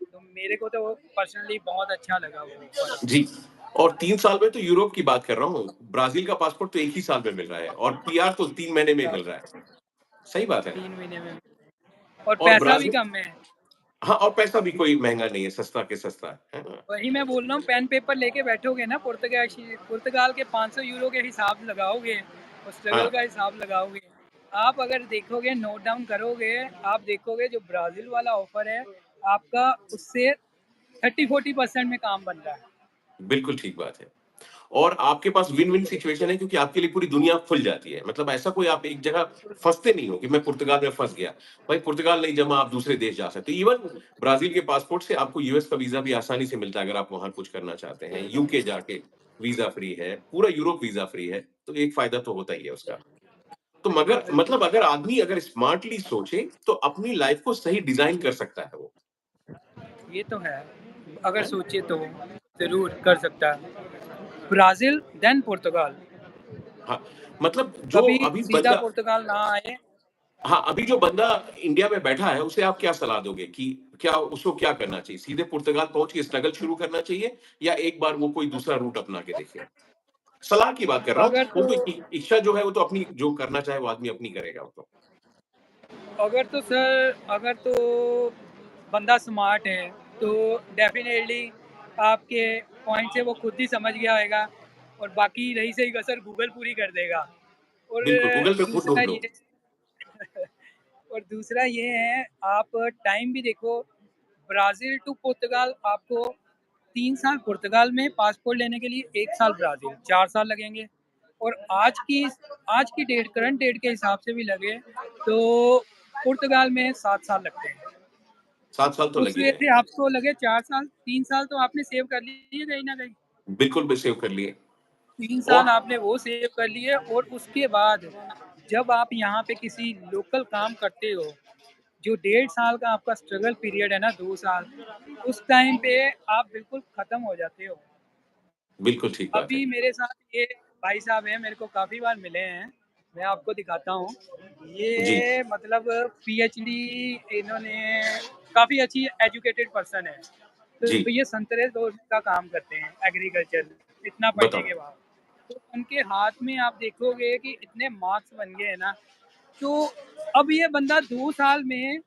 तो मेरे को तो पर्सनली बहुत अच्छा लगा वो ऑफ़र। जी, और 3 साल में तो यूरोप की बात कर रहा हूँ। ब्राज़ील का पासपोर्ट तो 1 ही साल में मिल रहा है और पीआर तो 3 महीने में मिल रहा है। सही बात है। 3 महीने में और और पैसा भी ब्राज़ील कम है। हाँ, और पैसा भी कोई महँगा नहीं है, सस्ता के सस्ता है ना? वही मैं बोल रहा हूँ, पेन पेपर लेके बैठोगे ना पुर्तगाल के 500 यूरो के हिसाब लगाओगे और स्ट्रगल हाँ, का हिसाब लगाओगे। आप अगर देखोगे, नोट डाउन करोगे, आप देखोगे जो ब्राज़ील वाला ऑफ़र है, आपका उससे 30-40% में काम बन रहा है। बिल्कुल ठीक बात है। और आपके पास विन-विन सिचुएशन है क्योंकि आपके लिए पूरी दुनिया खुल जाती है। मतलब ऐसा कोई आप एक जगह फँसते नहीं हो कि मैं पुर्तगाल में फँस गया। भाई पुर्तगाल नहीं जमा आप दूसरे देश जा सकते हो। इवन ब्राज़ील के पासपोर्ट से आपको यूएस का वीज़ा भी आसानी से मिलता है अगर आप वहाँ कुछ करना चाहते हैं। यूके जाके वीज़ा फ्री है, पूरा यूरोप वीज़ा फ्री है, तो एक फ़ायदा तो होता ही है उसका। तो बिल्कुल, मगर बिल्कुल। मतलब अगर आदमी अगर स्मार्टली सोचे, तो अपनी लाइफ़ को सही डिज़ाइन कर सकता है वो, ये तो है। अगर है ना? सोचे तो ज़रूर कर सकता है। ब्राज़ील देन पुर्तगाल, हाँ, मतलब जो कभी अभी सीधा बंदा पुर्तगाल ना आए। हाँ, अभी जो बंदा इंडिया में बैठा है, उसे आप क्या सलाह दोगे कि क्या उसको क्या करना चाहिए? सीधे पुर्तगाल पहुँच के स्ट्रगल शुरू करना चाहिए या एक बार वो कोई दूसरा रूट अपना के देखे? सलाह की बात कर रहा हूँ, अगर वो तो तो इच्छा जो है वो तो अपनी जो करना चाहे वो आदमी अपनी करेगा वो तो। अगर तो बंदा स्मार्ट है, तो डेफ़िनेटली आपके पॉइंट से वो खुद ही समझ गया होएगा और बाकी रही सही कसर गूगल पूरी कर देगा। और बिल्कुल, गूगल पे खुद दूसरा ढूँढ लो। ये और दूसरा ये है, आप टाइम भी देखो, ब्राज़ील टू पुर्तगाल आपको 3 साल पुर्तगाल में पासपोर्ट लेने के लिए 1 साल ब्राज़ील, 4 साल लगेंगे। और आज की डेट करंट डेट के हिसाब से भी लगे तो पुर्तगाल में 7 साल लगते हैं। 7 साल तो उस लग ही वजह रहे से हैं। आपको लगे 4 साल, 3 साल तो आपने सेव कर लिए कहीं न कहीं। बिल्कुल भी सेव कर लिए। 3 और साल आपने वो सेव कर लिए और उसके बाद जब आप यहाँ पे किसी लोकल काम करते हो, जो 1.5 साल का आपका स्ट्रगल पीरियड है ना 2 साल, उस टाइम पे आप बिल्कुल ख़त्म हो जाते हो। बिल्कुल ठीक बात है। अभी मेरे साथ ये भाई साहब हैं, मेरे को काफ़ी बार मिले हैं, मैं आपको दिखाता हूँ। जी, ये मतलब पीएचडी इन्होंने काफ़ी अच्छी एजुकेटेड पर्सन है। जी, तो ये संतरे तोड़ने का काम करते हैं एग्रीकल्चर में, इतना पढ़ने बताओ। के बाद। तो उनके हाथ में आप देखोगे कि इतने मार्क्स बन गए हैं ना, तो अब ये बंदा 2 साल में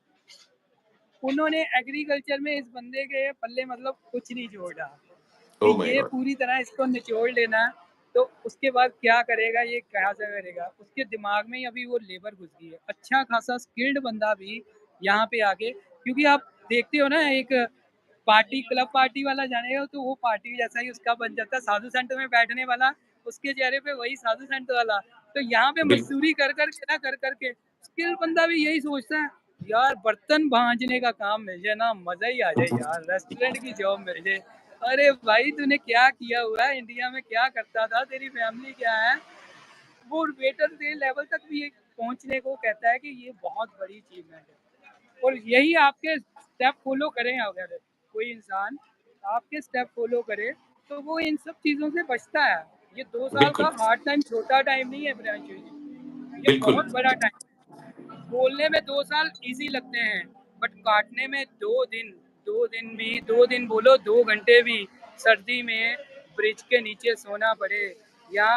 उन्होंने एग्रीकल्चर में इस बंदे के पल्ले मतलब कुछ नहीं छोड़ा कि ओह माय ये गॉड! पूरी तरह इसको निचोड़ लेना, तो उसके बाद क्या करेगा, ये कैसे करेगा? उसके दिमाग में ही अभी वो लेबर घुस गई है। अच्छा खासा स्किल्ड बंदा भी यहाँ पे आके क्योंकि आप देखते हो ना एक पार्टी क्लब पार्टी वाला जानेगा तो वो पार्टी जैसा ही उसका बन जाता है, साधु संत में बैठने वाला, उसके चेहरे पे वही साधु संत वाला। तो यहाँ पे बिल मज़दूरी कर के ना कर के स्किल बंदा भी यही सोचता है, यार बर्तन माँजने का काम मिल जाए ना, मज़ा ही आ जाए यार, रेस्टोरेंट की जॉब मिल जाए। अरे भाई तूने क्या किया हुआ है इंडिया में, क्या करता था, तेरी फैमिली क्या है? वो वेटर के लेवल तक भी पहुँचने को कहता है कि ये बहुत बड़ी अचीवमेंट है। और यही आपके स्टेप फॉलो करें अगर कोई इंसान आपके स्टेप फॉलो करे तो वो इन सब चीज़ों से बचता है। ये 2 साल का बिल्कुल, हार्ड टाइम छोटा टाइम नहीं है प्रियांशु जी, ये बिल्कुल, बहुत बड़ा टाइम है। बोलने में 2 साल ईज़ी लगते हैं, बट काटने में 2 दिन, 2 दिन भी 2 दिन बोलो 2 घंटे भी सर्दी में ब्रिज के नीचे सोना पड़े या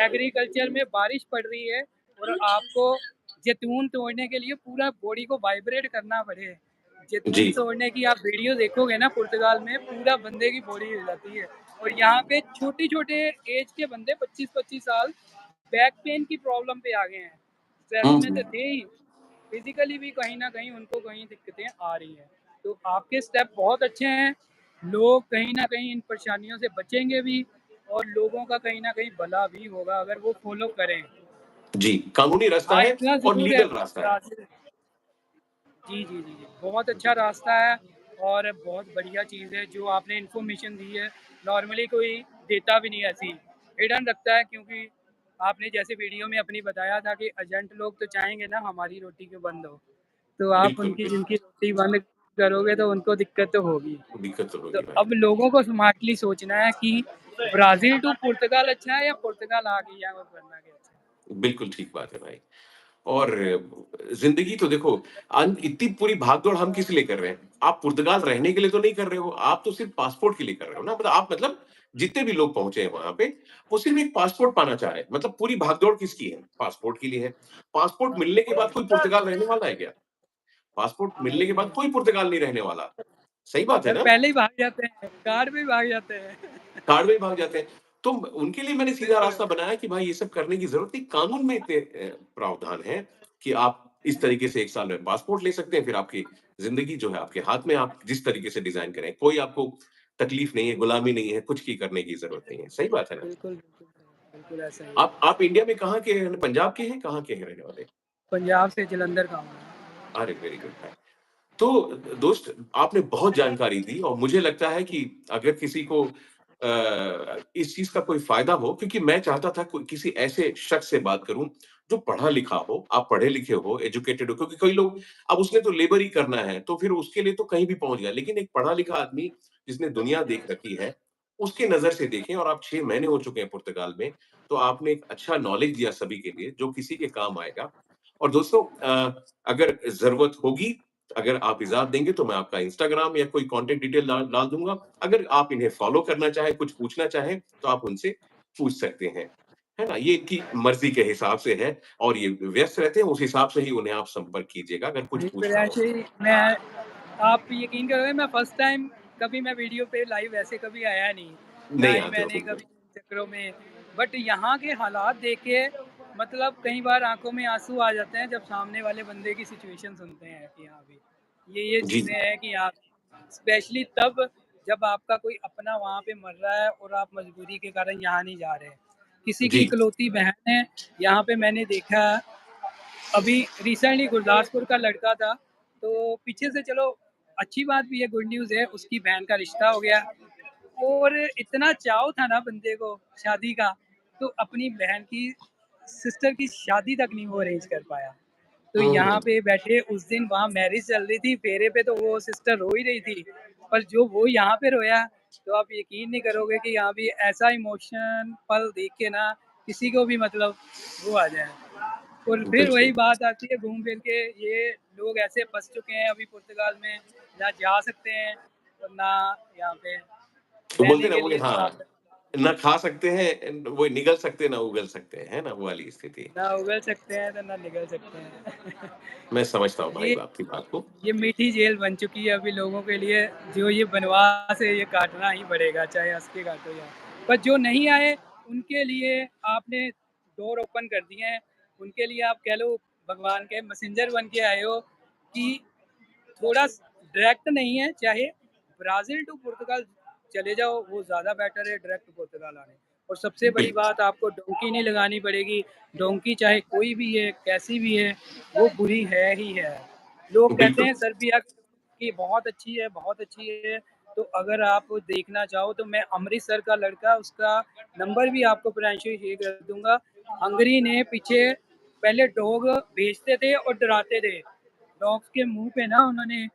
एग्रीकल्चर में बारिश पड़ रही है और आपको जैतून तोड़ने के लिए पूरा बॉडी को वाइब्रेट करना पड़े। जी। जैतून तोड़ने की आप वीडियो देखोगे ना पुर्तगाल में पूरा बंदे की बॉडी हिल जाती है और यहाँ पे छोटे-छोटे एज के बंदे 25-25 साल बैक पेन की प्रॉब्लम पे आ गए हैं। स्ट्रेस में तो हुँ, थे ही, फिज़िकली भी कहीं न कहीं उनको कहीं दिक्कतें आ रही हैं। तो आपके स्टेप बहुत अच्छे हैं, लोग कहीं न कहीं इन परेशानियों से बचेंगे भी और लोगों का कहीं न कहीं भला भी होगा अगर वो फ़ॉलो करें। जी, कानूनी रास्ता हाँ, है इतना और ज़रूर है लीगल रास्ता है। ब्राज़ील जी। बहुत अच्छा रास्ता है और बहुत बढ़िया चीज़ है जो आपने इन्फॉर्मेशन दी है। नॉर्मली कोई देता भी नहीं है ऐसी, हिडन रखता है क्योंकि आपने जैसे वीडियो में अपनी बताया था कि एजेंट लोग तो चाहेंगे ना हमारी रोटी क्यों बंद हो। तो आप बिल्कुल, उनकी बिल्कुल, जिनकी रोटी बंद करोगे तो उनको दिक्कत तो होगी। दिक्कत तो तो होगी भाई। अब लोगों को स्मार्टली सोचना है कि ब्राज़ील टू पुर्तगाल अच्छा है या पुर्तगाल आगे यहाँ करना क्या अच्छा है? बिल्कुल ठीक बात है भाई। और ज़िंदगी तो देखो इतनी पूरी भाग-दौड़ हम किस लिए कर रहे हैं? आप पुर्तगाल रहने के लिए तो नहीं कर रहे हो, आप तो सिर्फ़ पासपोर्ट के लिए कर रहे हो ना, मतलब जितने भी लोग पहुँचे हैं वहाँ पे, वो सिर्फ़ एक पासपोर्ट पाना चाह रहे हैं। मतलब पूरी भाग-दौड़ किसकी है? पासपोर्ट के लिए है। पासपोर्ट मिलने के बाद कोई पुर्तगाल रहने वाला है क्या? पासपोर्ट मिलने के बाद कोई पुर्तगाल नहीं रहने वाला। सही बात है सर ना? पहले ही भाग जाते हैं, कार में ही भाग जाते हैं। कार्ड में ही भाग जाते हैं। तो उनके लिए मैंने सीधा रास्ता बनाया कि भाई ये सब करने की ज़रूरत नहीं, कानून में इतने प्रावधान हैं कि आप इस तरीके से 1 साल में पासपोर्ट ले सकते हैं, फिर आपकी ज़िंदगी जो है आपके हाथ में, आप जिस तरीके से डिज़ाइन करें। कोई आपको तकलीफ नहीं है, गुलामी नहीं है, कुछ की करने की ज़रूरत नहीं है। सही बात है ना? बिल्कुल ऐसा ही है। आप इंडिया में कहाँ के हैं? पंजाब के हैं? कहाँ के हैं रहने वाले? पंजाब से जालंधर का हूँ मैं। अरे वेरी गुड भाई। तो दोस्त आपने बहुत जानकारी दी और मुझे लगता है कि अगर किसी को इस चीज़ का कोई फ़ायदा हो क्योंकि मैं चाहता था कोई किसी ऐसे शख्स से बात करूँ, जो पढ़ा-लिखा हो, आप पढ़े-लिखे हो, एजुकेटेड हो क्योंकि कई लोग अब उसने तो लेबर ही करना है, तो फिर उसके लिए तो कहीं भी पहुँच गया। लेकिन एक पढ़ा-लिखा आदमी जिसने दुनिया देख रखी है, उसकी नज़र से देखें और आप 6 महीने हो चुके हैं पुर्तगाल में, तो आपने एक अच्छा नॉलेज दिया सभी के लिए, जो किसी के काम आएगा। और दोस्तों अगर ज़रूरत होगी अगर आप इजाज़त देंगे तो मैं आपका इंस्टाग्राम या कोई कॉन्टैक्ट डिटेल डाल डाल दूँगा। अगर आप इन्हें फ़ॉलो करना चाहें, कुछ पूछना चाहें, तो आप उनसे पूछ सकते हैं। है ना? ये इनकी मर्ज़ी के हिसाब से है और ये व्यस्त रहते हैं, उस हिसाब से ही उन्हें आप संपर्क कीजिएगा अगर कुछ जी, फिर पूछना हो। ऐसे ही मैं आप यकीन करोगे मैं फर्स्ट टाइम कभी मैं वीडियो पे लाइव ऐसे कभी आया नहीं, ना नहीं ही आते हो मैंने बिल्कुल। कभी इन चक्करों में बट यहाँ के हालात देख के मतलब कई बार आँखों में आँसू आ जाते हैं जब सामने वाले बंदे की सिचुएशन सुनते हैं कि हाँ, अभी ये जी, चीज़ें हैं कि हाँ स्पेशली तब जब आपका कोई अपना वहाँ पे मर रहा है और आप मजबूरी के कारण यहाँ नहीं जा रहे। किसी की जी। इकलौती बहन है, यहाँ पे मैंने देखा अभी रिसेंटली गुरदासपुर का लड़का था, तो पीछे से चलो अच्छी बात भी है, गुड न्यूज़ है, उसकी बहन का रिश्ता हो गया और इतना चाव था ना बंदे को शादी का, तो अपनी बहन की सिस्टर की शादी तक नहीं वो अरेंज कर पाया। तो यहाँ हुँ, पे बैठे उस दिन वहाँ मैरिज चल रही थी, फेरे पे तो वो सिस्टर रो ही रही थी, पर जो वो यहाँ पे रोया, तो आप यकीन नहीं करोगे कि यहाँ भी ऐसा इमोशन पल देख के ना किसी को भी मतलब वो आ जाए। और फिर बिल्कुल। वही बात आती है घूम फिर के, ये लोग ऐसे फँस चुके हैं अभी पुर्तगाल में, ना जा सकते हैं और ना यहाँ पे तो बोलते रहने हैं ना के वो कि लिए हाँ, साधन, ना खा सकते हैं, वो निगल सकते हैं, ना उगल सकते हैं, है ना? वो वाली स्थिति। ना उगल सकते हैं तो ना निगल सकते हैं। मैं समझता हूँ भाई ये आपकी बात को। ये मीठी जेल बन चुकी है अभी लोगों के लिए, जो ये बनवास है ये काटना ही पड़ेगा, चाहे हँस के काटो या पर जो नहीं आए, उनके लिए आपने डोर ओपन कर दिए हैं, उनके लिए आप कह लो भगवान के मैसेंजर बन के आए हो कि थोड़ा डायरेक्ट नहीं है, चाहे ब्राज़ील टू पुर्तगाल चले जाओ, वो ज़्यादा बेटर है डायरेक्ट पुर्तगाल आने। और सबसे बड़ी बिल्कुल, बात आपको डोंकी नहीं लगानी पड़ेगी, डोंकी चाहे कोई भी है, कैसी भी है, वो बुरी है ही है। लोग कहते बिल्कुल, हैं सर्बिया की बहुत अच्छी है, बहुत अच्छी है, तो अगर आप देखना चाहो तो मैं अमृतसर का लड़का उसका नंबर भी आपको प्रांशु शेयर कर दूँगा। हंगरी ने पीछे पहले डॉग भेजते थे और डराते थे। डॉग्स के मुँह पे ना उन्होंने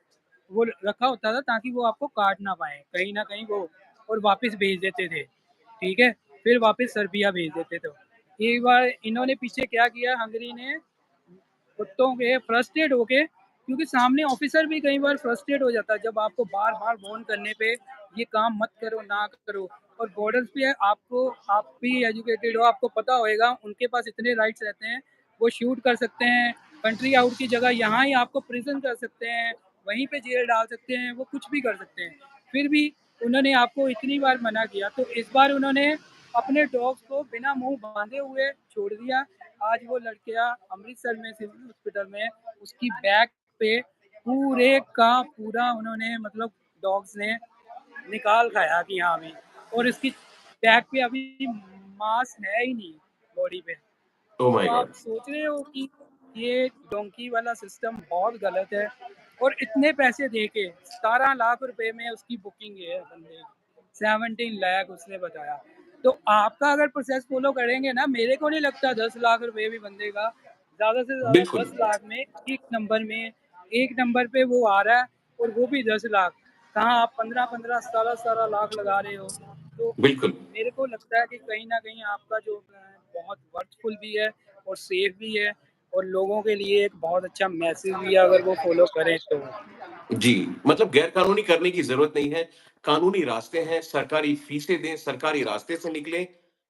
वो रखा होता था ताकि वो आपको काट ना पाएँ, कहीं न कहीं वो और वापस भेज देते थे, ठीक है? फिर वापस सर्बिया भेज देते थे। एक बार इन्होंने पीछे क्या किया हंगरी ने कुत्तों के फ्रस्ट्रेट होके क्योंकि सामने ऑफिसर भी कई बार फ्रस्ट्रेट हो जाता है जब आपको बार-बार वार्न करने पे ये काम मत करो, ना करो और बॉर्डर्स पे आपको आप भी एजुकेटेड हो, आपको पता होएगा उनके पास इतने राइट्स रहते हैं, वो शूट कर सकते हैं, कंट्री आउट की जगह यहाँ ही आपको प्रिज़न कर सकते हैं, वहीं पे जेल डाल सकते हैं, वो कुछ भी कर सकते हैं। फिर भी उन्होंने आपको इतनी बार मना किया, तो इस बार उन्होंने अपने डॉग्स को बिना मुँह बाँधे हुए छोड़ दिया। आज वो लड़कियाँ अमृतसर में सिविल हॉस्पिटल में उसकी बैक पे पूरे का पूरा उन्होंने मतलब डॉग्स ने निकाल खाया कि हाँ भी और इसकी बैक पे अभी मांस है ही नहीं बॉडी पे। ओह तो माय आप गॉड! सोच रहे हो कि ये डोंकी वाला सिस्टम बहुत गलत है और इतने पैसे दे के 17 लाख रुपए में उसकी बुकिंग है बंदे की, 17 लाख उसने बताया। तो आपका अगर प्रोसेस फॉलो करेंगे ना मेरे को नहीं लगता 10 लाख रुपए भी बंदे का ज़्यादा से ज़्यादा बिल्कुल, 10 लाख में एक नंबर पे वो आ रहा है और वो भी 10 लाख। कहाँ आप 15-15 17-17 लाख लगा रहे हो। तो बिल्कुल, मेरे को लगता है कि कहीं न कहीं आपका जो बहुत वर्थफुल भी है और सेफ भी है और लोगों के लिए एक बहुत अच्छा मैसेज भी है अगर वो फॉलो करें तो। जी, मतलब गैर कानूनी करने की ज़रूरत नहीं है, कानूनी रास्ते हैं, सरकारी फीसें दें, सरकारी रास्ते से निकलें,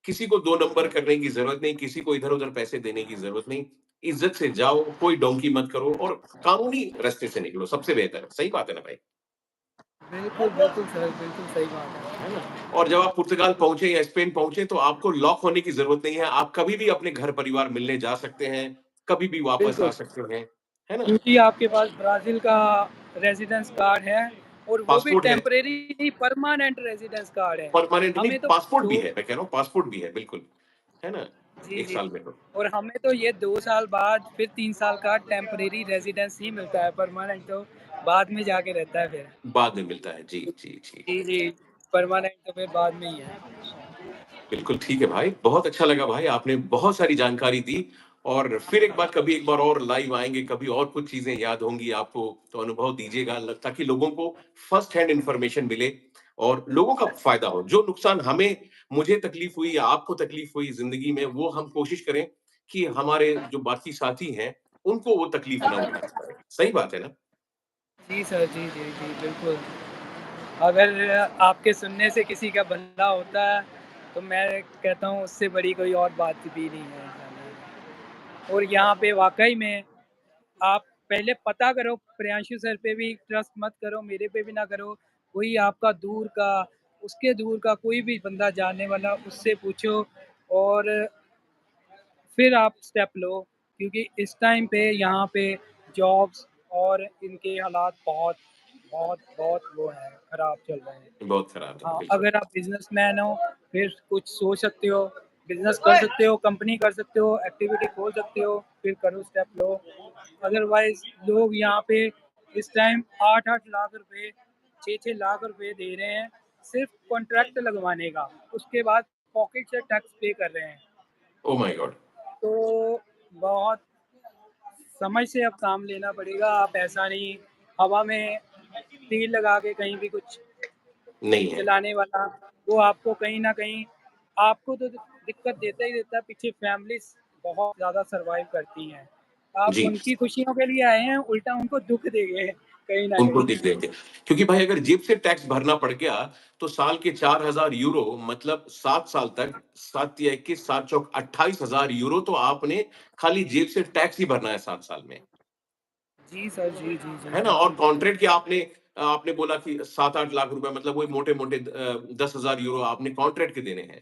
किसी को 2 नंबर करने की ज़रूरत नहीं, किसी को इधर-उधर पैसे देने की ज़रूरत नहीं, इज़्ज़त से जाओ, कोई डोंकी मत करो और कानूनी रास्ते से निकलो, सबसे बेहतर है, सही बात है ना भाई? बिल्कुल, बिल्कुल सर, बिल्कुल सही बात है। है ना? और जब आप पुर्तगाल पहुँचे या स्पेन पहुँचे तो आपको लॉक होने की ज़रूरत नहीं है, आप कभी भी अपने घर-परिवार मिलने जा सकते हैं, कभी भी वापस आ बिल्कुल, सकते हैं, है ना? क्योंकि आपके पास ब्राज़ील का रेज़िडेंस कार्ड है और वो भी पासपोर्ट है, टेम्परेरी नहीं परमानेंट रेज़िडेंस कार्ड है। परमानेंट नहीं हमें तो पासपोर्ट भी 2 है, मैं कह रहा हूँ पासपोर्ट भी है, बिल्कुल, है ना? जी, 1 जी। साल में तो, और हमें तो ये 2 साल बाद फिर 3 साल का टेम्परेरी रेज़िडेंस ही मिलता है, परमानेंट तो बाद में जाके रहता है फिर। बाद में मिलता है। जी, जी, जी। जी, जी, परमानेंट तो फिर बाद में ही है। बिल्कुल ठीक है भाई, बहुत अच्छा लगा भाई, आपने बहुत सारी जानकारी दी और फिर एक बार और लाइव आएँगे, कभी और कुछ चीज़ें याद होंगी आपको, तो अनुभव दीजिएगा ताकि लोगों को फर्स्ट हैंड इन्फॉर्मेशन मिले और लोगों का फ़ायदा हो। जो नुकसान मुझे तकलीफ़ हुई या आपको तकलीफ़ हुई ज़िंदगी में, वो हम कोशिश करें कि हमारे जो बाकी साथी हैं, उनको वो तकलीफ़ ना उठानी पड़े। सही बात है ना? जी सर, जी, जी, जी, बिल्कुल। अगर आपके सुनने से किसी का भला होता है, तो मैं कहता हूँ उससे बड़ी कोई और बात भी नहीं है इंशाल्लाह। और यहाँ पे वाक़ई में आप पहले पता करो, प्रियांशु सर पे भी ट्रस्ट मत करो, मेरे पे भी ना करो। कोई आपका दूर का, उसके दूर का कोई भी बंदा जानने वाला उससे पूछो और फिर आप स्टेप लो क्योंकि इस टाइम पे यहाँ पे जॉब्स और इनके हालात बहुत बहुत बहुत वो है, खराब चल रहे हैं। बहुत खराब है, हाँ, बिल्कुल। अगर आप बिज़नेसमैन हो, फिर कुछ सोच सकते हो, बिज़नेस कर सकते हो, कंपनी कर सकते हो, एक्टिविटी खोल सकते हो, फिर करो, स्टेप लो। अदरवाइज़ लोग यहाँ पे इस टाइम 8-8 लाख रुपए, 6-6 लाख रुपए दे रहे हैं, सिर्फ़ कॉन्ट्रैक्ट लगवाने का। उसके बाद पॉकेट से टैक्स पे कर रहे हैं। ओह माय गॉड! तो बहुत समझ से अब काम लेना पड़ेगा। आप ऐसा नहीं हवा में तीर लगा के कहीं भी कुछ नहीं है। चलाने वाला, वो आपको कहीं न कहीं आपको तो दिक्कत देता ही देता है, पीछे फैमिलीज़ बहुत ज़्यादा सर्वाइव करती हैं। आप जी, उनकी खुशियों के लिए आए हैं, उल्टा उनको दुःख देंगे कहीं न उनको कहीं। दिख देंगे। क्योंकि भाई अगर जेब से टैक्स भरना पड़ गया, तो साल के 4,000 यूरो मतलब 7 साल तक 7 या 21 7 चौक 28,000 यूरो तो आपने खाली जेब से टैक्स ही भरना है 7 साल में। जी सर, जी, जी, जी, है ना? और बिल्कुल, बिल्कुल। कॉन्ट्रैक्ट के आपने बोला कि 7-8 लाख रुपए मतलब वही मोटे-मोटे 10,000 यूरो आपने कॉन्ट्रैक्ट के देने हैं।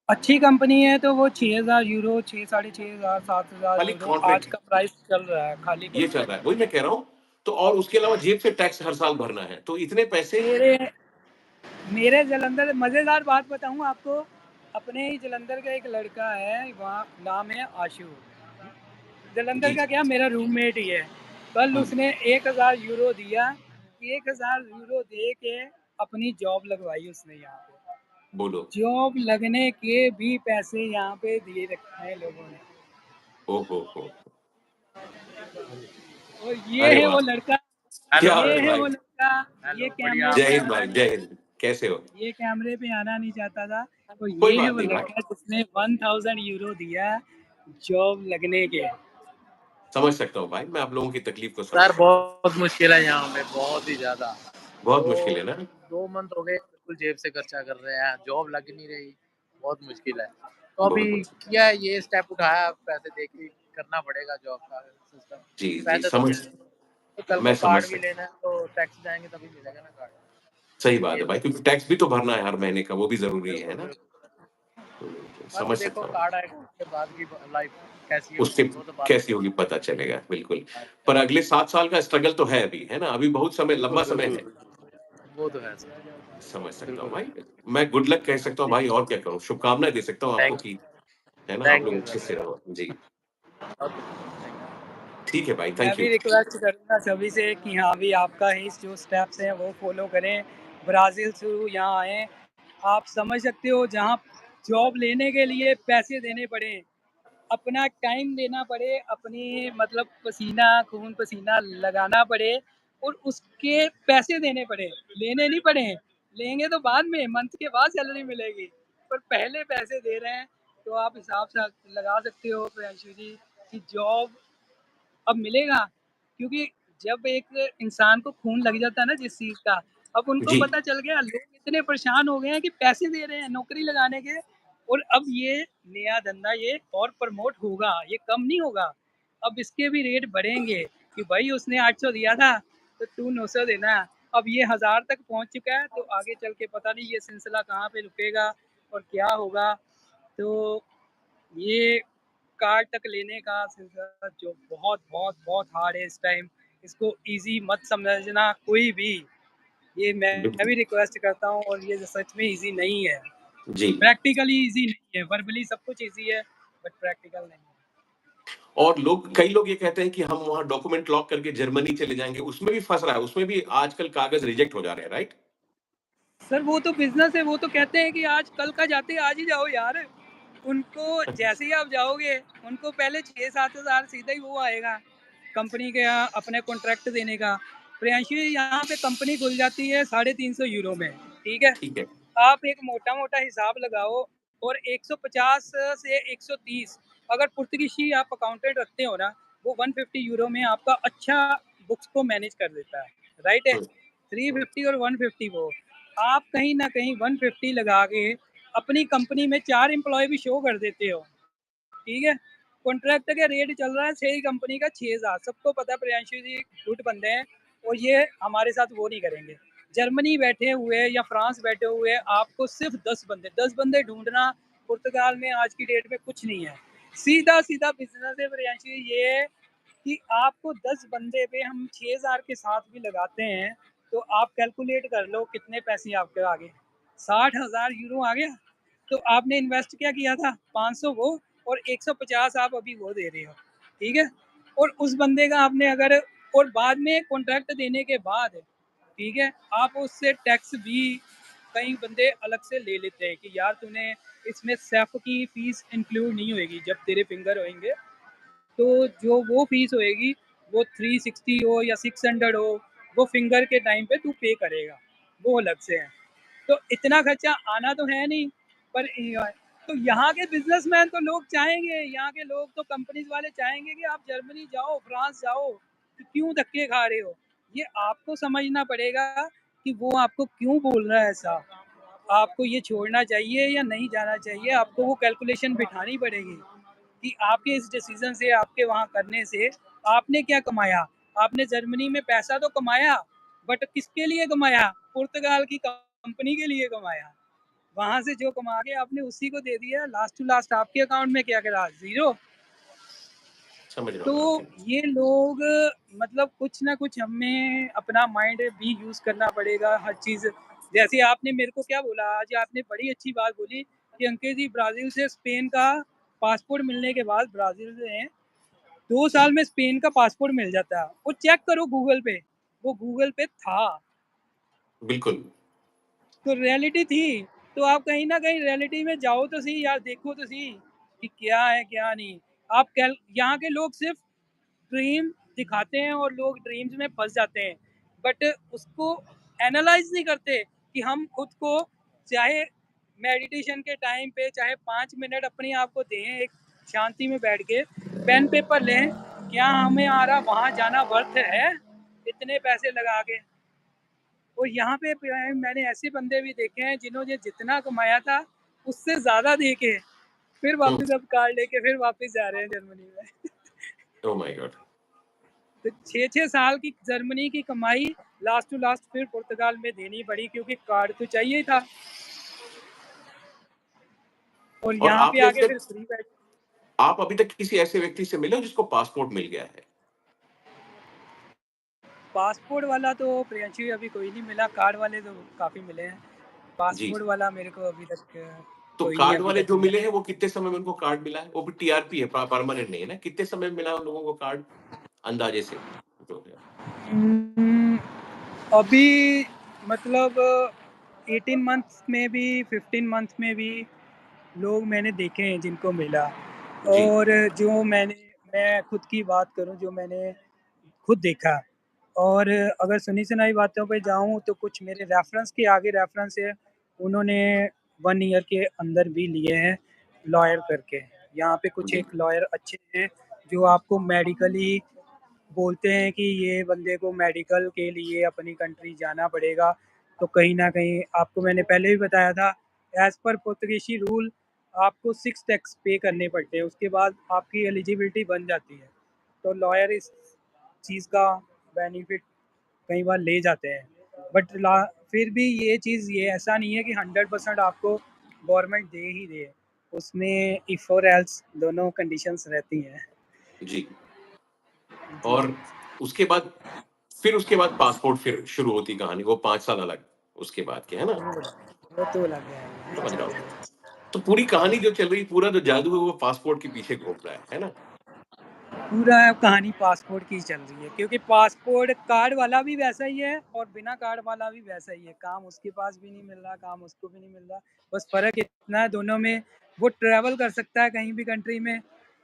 अच्छी कंपनी है तो वो 6,000 यूरो, 6 साढ़े 6,000, 7,000 खाली यूरो आज कॉन्ट्रैक्ट का प्राइस चल रहा है खाली ये चल रहा कॉन्ट्रैक्ट है। का। वही मैं कह रहा हूँ। तो और उसके अलावा जेब से टैक्स हर साल भरना है। तो इतने पैसे मेरे मेरे जालंधर मज़ेदार बात बताऊँ आपको, अपने ही जालंधर का एक लड़का है, वहाँ नाम है आशु। जालंधर जी, का जी। क्या, मेरा रूममेट ही है। कल हुँ, उसने 1,000 यूरो दिया, 1,000 यूरो दे के अपनी जॉब लगवाई उसने यहाँ पे। बोलो। जॉब लगने के भी पैसे यहाँ पे दिए रखे हैं लोगों ने। ओह हो, हो! और अरे वाह! क्या ये बात है है भाई! वो लड़का, ये कैमरे जय पे हिंद आना भाई, नहीं जय हिंद। कैसे हो? ये कैमरे पे आना नहीं चाहता था। और कोई ये है बात वो नहीं भाई। लड़का जिसने 1,000 यूरो दिया जॉब लगने के। समझ सकता हूँ भाई, मैं आप लोगों की तकलीफ को समझ सर सकता हूँ। बहुत मुश्किल है यहाँ पे, बहुत ही ज़्यादा। बहुत तो मुश्किल है ना? 2 मंथ हो गए बिल्कुल जेब से खर्चा कर रहे हैं, जॉब लग नहीं रही, बहुत मुश्किल है। तो अभी बहुत मुश्किल। किया है, ये स्टेप उठाया, अब पैसे दे के करना पड़ेगा जॉब का सिस्टम। जी, जी, पैसे तो समझ मिल तो कल को मैं समझ कार्ड भी सकता लेना है तो टैक्स जाएँगे तभी मिलेगा ना कार्ड। सही बात ये है भाई, दिक्कत क्योंकि टैक्स भी तो भरना है हर महीने का, वो भी ज़रूरी है बिल्कुल, ना? बिल्कुल। बाकी समझ देखो सकता हूँ। कार्ड आएगा उसके बाद की लाइफ कैसी है उससे वो तो बाद में कैसी होगी देखनी पता चलेगा, बिल्कुल। है। पर अगले 7 साल का स्ट्रगल तो है अभी, है ना? अभी बहुत समय बिल्कुल, लंबा समय बिल्कुल, है। बिल्कुल। वो तो है सर, समझ सकता हूँ बिल्कुल। भाई। मैं गुड लक कह सकता हूँ जी, भाई और क्या कहूँ? शुभकामनाएँ दे सकता हूँ आपको थैंक कि है ना, आप थैंक लोग यू अच्छे सर, से थैंक रहो। जी, ओके, थैंक यू। ठीक है भाई, मैं थैंक भी यू। रिक्वेस्ट करूँगा सभी से कि हाँ भी आपका ही जो स्टेप्स हैं वो फॉलो करें। ब्राज़ील से यहाँ आएँ। आप समझ सकते हो जहाँ जॉब लेने के लिए पैसे देने पड़े, अपना टाइम देना पड़े, अपनी मतलब पसीना खून पसीना लगाना पड़े और उसके पैसे देने पड़े, लेने नहीं पड़े। लेंगे तो बाद में, मंथ के बाद सैलरी मिलेगी, पर पहले पैसे दे रहे हैं। तो आप हिसाब से लगा सकते हो प्रियांशु जी कि जॉब अब मिलेगा, क्योंकि जब एक इंसान को खून लग जाता है ना जिस चीज़ का, अब उनको जी, पता चल गया, लोग इतने परेशान हो गए हैं कि पैसे दे रहे हैं नौकरी लगाने के। और अब ये नया धंधा ये और प्रमोट होगा, ये कम नहीं होगा। अब इसके भी रेट बढ़ेंगे कि भाई उसने 800 दिया था, तो तू 900 देना। अब ये 1000 तक पहुँच चुका है, तो आगे चल के पता नहीं ये सिलसिला कहाँ पे रुकेगा और क्या होगा। तो ये कार तक लेने का सिलसिला जो बहुत बहुत बहुत हार्ड है इस टाइम, इसको इजी मत समझना कोई भी। ये मैं बिल्कुल। भी रिक्वेस्ट करता हूँ और ये सच में इजी नहीं है। जी। प्रैक्टिकली इजी नहीं है, वर्बली सब कुछ इजी है बट प्रैक्टिकल नहीं है। और कई लोग ये कहते हैं कि हम वहाँ डॉक्यूमेंट लॉक करके जर्मनी चले जाएँगे, उसमें भी फँस रहा है, उसमें भी आजकल कागज़ रिजेक्ट हो जा रहे हैं, राइट? सर वो तो बिजनेस है, वो तो कहते हैं कि आज कल का जाते आज ही जाओ यार। उनको जैसे ही आप जाओगे, उनको पहले 6-7 हज़ार सीधा ही वो आएगा कंपनी के यहाँ अपने कॉन्ट्रैक्ट देने का। प्रियांशु यहाँ पे कंपनी खुल जाती है 350 यूरो में, ठीक है। ठीक है, आप एक मोटा मोटा हिसाब लगाओ, और 150 से 130 अगर पुर्तगाली आप अकाउंटेंट रखते हो ना, वो 150 यूरो में आपका अच्छा बुक्स को मैनेज कर देता है, राइट है। हुँ, 350 और 150 वो आप कहीं ना कहीं 150 लगा के अपनी कंपनी में 4 एम्प्लॉय भी शो कर देते हो, ठीक है। कॉन्ट्रैक्ट का रेट चल रहा है सही कंपनी का 6,000, सबको पता है प्रियांशु जी गुड बंदे हैं, और ये हमारे साथ वो नहीं करेंगे। जर्मनी बैठे हुए या फ्रांस बैठे हुए आपको सिर्फ 10 बंदे ढूंढना पुर्तगाल में आज की डेट में कुछ नहीं है। सीधा सीधा बिजनेस है प्रियांशु, ये कि आपको 10 बंदे पे हम 6,000 के साथ भी लगाते हैं, तो आप कैलकुलेट कर लो कितने पैसे आपके आ गए, 60,000 यूरो आ गया। तो आपने इन्वेस्ट क्या किया था, 500 वो और 150 आप अभी वो दे रहे हो, ठीक है। और उस बंदे का आपने अगर, और बाद में कॉन्ट्रैक्ट देने के बाद, ठीक है, आप उससे टैक्स भी कई बंदे अलग से ले लेते हैं कि यार तूने इसमें सेफ की फीस इंक्लूड नहीं होएगी, जब तेरे फिंगर होएंगे तो जो वो फीस होएगी वो 360 हो या 600 हो, वो फिंगर के टाइम पे तू पे करेगा, वो अलग से है। तो इतना खर्चा आना तो है नहीं, पर तो यहाँ के बिजनेसमैन तो लोग चाहेंगे, यहाँ के लोग तो कंपनीज वाले चाहेंगे कि आप जर्मनी जाओ, फ्रांस जाओ, तो क्यों धक्के खा रहे हो। ये आपको समझना पड़ेगा कि वो आपको क्यों बोल रहा है ऐसा, आपको ये छोड़ना चाहिए या नहीं जाना चाहिए, आपको वो कैलकुलेशन बिठानी पड़ेगी कि आपके इस डिसीजन से, आपके वहाँ करने से आपने क्या कमाया। आपने जर्मनी में पैसा तो कमाया, बट किसके लिए कमाया, पुर्तगाल की कंपनी के लिए कमाया। वहां से जो कमा के आपने उसी को दे दिया, लास्ट टू लास्ट आपके अकाउंट में क्या करा, जीरो। समझ रहा तो हूँ मैं आपकी। ये लोग, मतलब कुछ ना कुछ हमें अपना माइंड भी यूज करना पड़ेगा हर चीज। जैसे आपने मेरे को क्या बोला आज, आपने बड़ी अच्छी बात बोली कि अंकित जी ब्राजील से स्पेन का पासपोर्ट मिलने के बाद, ब्राजील से 2 साल में स्पेन का पासपोर्ट मिल जाता है। वो चेक करो गूगल पे, वो गूगल पे था, बिल्कुल। तो रियलिटी थी। तो आप कहीं ना कहीं रियलिटी में जाओ तो सही यार, देखो तो सही कि क्या है क्या नहीं। आप यहाँ के लोग सिर्फ ड्रीम दिखाते हैं और लोग ड्रीम्स में फंस जाते हैं, बट उसको एनालाइज नहीं करते कि हम खुद को, चाहे मेडिटेशन के टाइम पे चाहे 5 मिनट अपने आप को दें, एक शांति में बैठ के पेन पेपर लें, क्या हमें आ रहा वहाँ जाना वर्थ है इतने पैसे लगा के। और यहाँ पे मैंने ऐसे बंदे भी देखे हैं जिन्होंने जितना कमाया था उससे ज्यादा दे के फिर हुँ। वापस अब कार लेके फिर वापस जा रहे हैं जर्मनी में। ओह माय गॉड! तो 6-6 साल की जर्मनी की कमाई लास्ट टू लास्ट फिर पुर्तगाल में देनी पड़ी, क्योंकि कार्ड तो चाहिए था, और और यहाँ पे आपने अभी आके फिर तक फ्री बैठ। आप अभी तक किसी ऐसे व्यक्ति से मिले हो जिसको पासपोर्ट मिल गया है? पासपोर्ट वाला तो प्रियंशी अभी कोई नहीं मिला, कार्ड वाले तो काफी मिले हैं, जी। पासपोर्ट वाला मेरे को अभी तक तो कोई नहीं कार्ड अभी वाले तक जो मिला। मिले हैं वो कितने समय में उनको कार्ड मिला है? वो भी टीआरपी है, परमानेंट नहीं है ना? कितने समय में मिला है उन लोगों को कार्ड अंदाज़े से? जो है। हम्म, अभी मतलब 18 मंथ्स में भी, 15 मंथ्स में भी लोग मैंने देखे हैं जिनको मिला। जी। और जो मैं खुद की बात करूं, जो मैंने खुद देखा, और अगर सुनी सुनाई बातों पे जाऊं तो कुछ मेरे रेफरेंस के आगे रेफरेंस है, उन्होंने 1 ईयर के अंदर भी लिए हैं लॉयर करके। यहाँ पे कुछ जी। एक लॉयर अच्छे हैं जो आपको मेडिकली बोलते हैं कि ये बंदे को मेडिकल के लिए अपनी कंट्री जाना पड़ेगा। तो कहीं ना कहीं आपको मैंने पहले भी बताया था, एज पर पुर्तगीशी रूल आपको 6 टैक्स पे करने पड़ते हैं, उसके बाद आपकी एलिजिबिलिटी बन जाती है। तो लॉयर इस चीज़ का बेनिफिट कई बार ले जाते हैं, बट फिर भी ये चीज़, ये ऐसा नहीं है कि 100% आपको गवर्नमेंट दे ही दे, उसमें इफ और एल्स दोनों कंडीशंस रहती हैं। जी। जी, और उसके बाद उसके बाद पासपोर्ट फिर शुरू होती कहानी, वो 5 साल अलग उसके बाद के, है ना? वो तो लग गया समझ रहा हूँ। है। तो पूरी कहानी जो चल रही है, पूरा जो जादू है वो पासपोर्ट के पीछे घूम रहा है ना? पूरा कहानी पासपोर्ट की चल रही है, क्योंकि पासपोर्ट कार्ड वाला भी वैसा ही है और बिना कार्ड वाला भी वैसा ही है, काम उसके पास भी नहीं मिल रहा, काम उसको भी नहीं मिल रहा। बस फर्क इतना है दोनों में, वो ट्रैवल कर सकता है कहीं भी कंट्री में,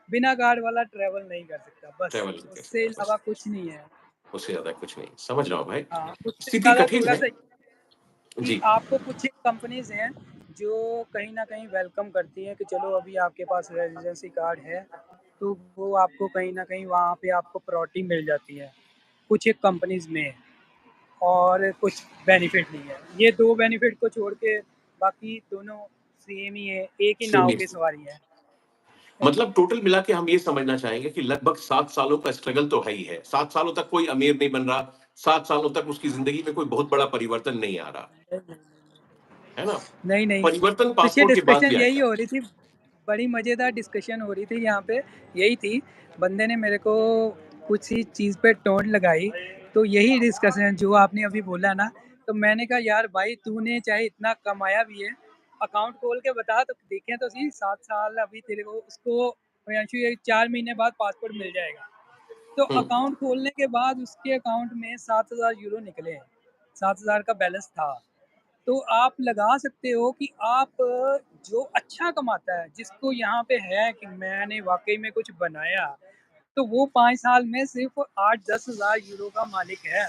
बिना कार्ड वाला ट्रैवल नहीं कर सकता, बस ट्रैवल नहीं कर उससे सकता बस, अलावा कुछ नहीं है। उससे ज़्यादा कुछ नहीं। समझ रहा हूँ भाई। हाँ, उससे स्थिति ज़्यादा कठिन थोड़ा है। सा कि जी। आपको कुछ एक कंपनीज हैं जो कहीं ना कहीं वेलकम करती हैं कि चलो अभी आपके पास रेजिडेंसी कार्ड है, तो वो आपको कहीं ना कहीं वहाँ पे आपको प्रायोरिटी मिल जाती है कुछ एक कंपनीज में, और कुछ बेनिफिट नहीं है। ये दो बेनिफिट को छोड़ के बाकी दोनों सेम ही है, एक ही सेम नाव ही। की सवारी है। मतलब टोटल मिला के हम ये समझना चाहेंगे कि लगभग 7 सालों का स्ट्रगल तो है ही है। 7 सालों तक कोई अमीर नहीं बन रहा, 7 सालों तक उसकी ज़िंदगी में कोई बहुत बड़ा परिवर्तन नहीं आ रहा, है ना? नहीं नहीं, परिवर्तन पीछे पासपोर्ट के बाद भी डिस्कशन यही आएगा। हो रही थी, बड़ी मज़ेदार डिस्कशन हो रही थी यहाँ पे। यही थी, बंदे ने मेरे को कुछ ही चीज़ पे टोन लगाई तो यही डिस्कशन जो आपने अभी बोला ना, तो मैंने कहा यार भाई तूने चाहे इतना कमाया भी है, अकाउंट खोल के बता तो देखें तो सही 7 साल अभी तेरे को उसको प्रियांशु ये 4 महीने बाद पासपोर्ट मिल जाएगा। तो हुँ, अकाउंट खोलने के बाद उसके अकाउंट में 7,000 यूरो निकले हैं, 7,000 का बैलेंस था। तो आप लगा सकते हो कि आप जो अच्छा कमाता है, जिसको यहाँ पे है कि मैंने वाक़ई में कुछ बनाया, तो वो 5 साल में सिर्फ़ 8-10 हज़ार यूरो का मालिक है।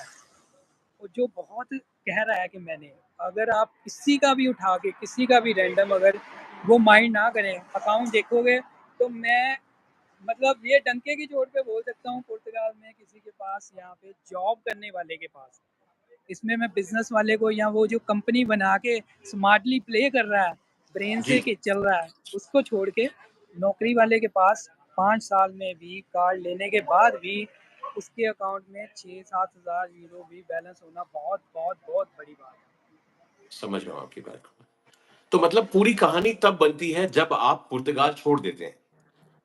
और जो बहुत कह रहा है कि मैंने, अगर आप किसी का भी उठा के, किसी का भी रैंडम अगर वो माइंड ना करें, अकाउंट देखोगे तो मैं मतलब ये डंके की चोट पे बोल सकता हूँ पुर्तगाल में किसी के पास यहाँ पे जॉब करने वाले के पास, इसमें मैं बिजनेस वाले को या वो जो कंपनी बना के स्मार्टली प्ले कर रहा है, ब्रेन से जी। के चल रहा है, उसको छोड़ के नौकरी वाले के पास 5 साल में भी कार्ड लेने के बाद भी उसके अकाउंट में 6-7 हज़ार यूरो भी बैलेंस होना बहुत बहुत बहुत बड़ी बात है। समझ रहा हूँ आपकी बात को। तो मतलब पूरी कहानी तब बनती है जब आप पुर्तगाल छोड़ देते हैं।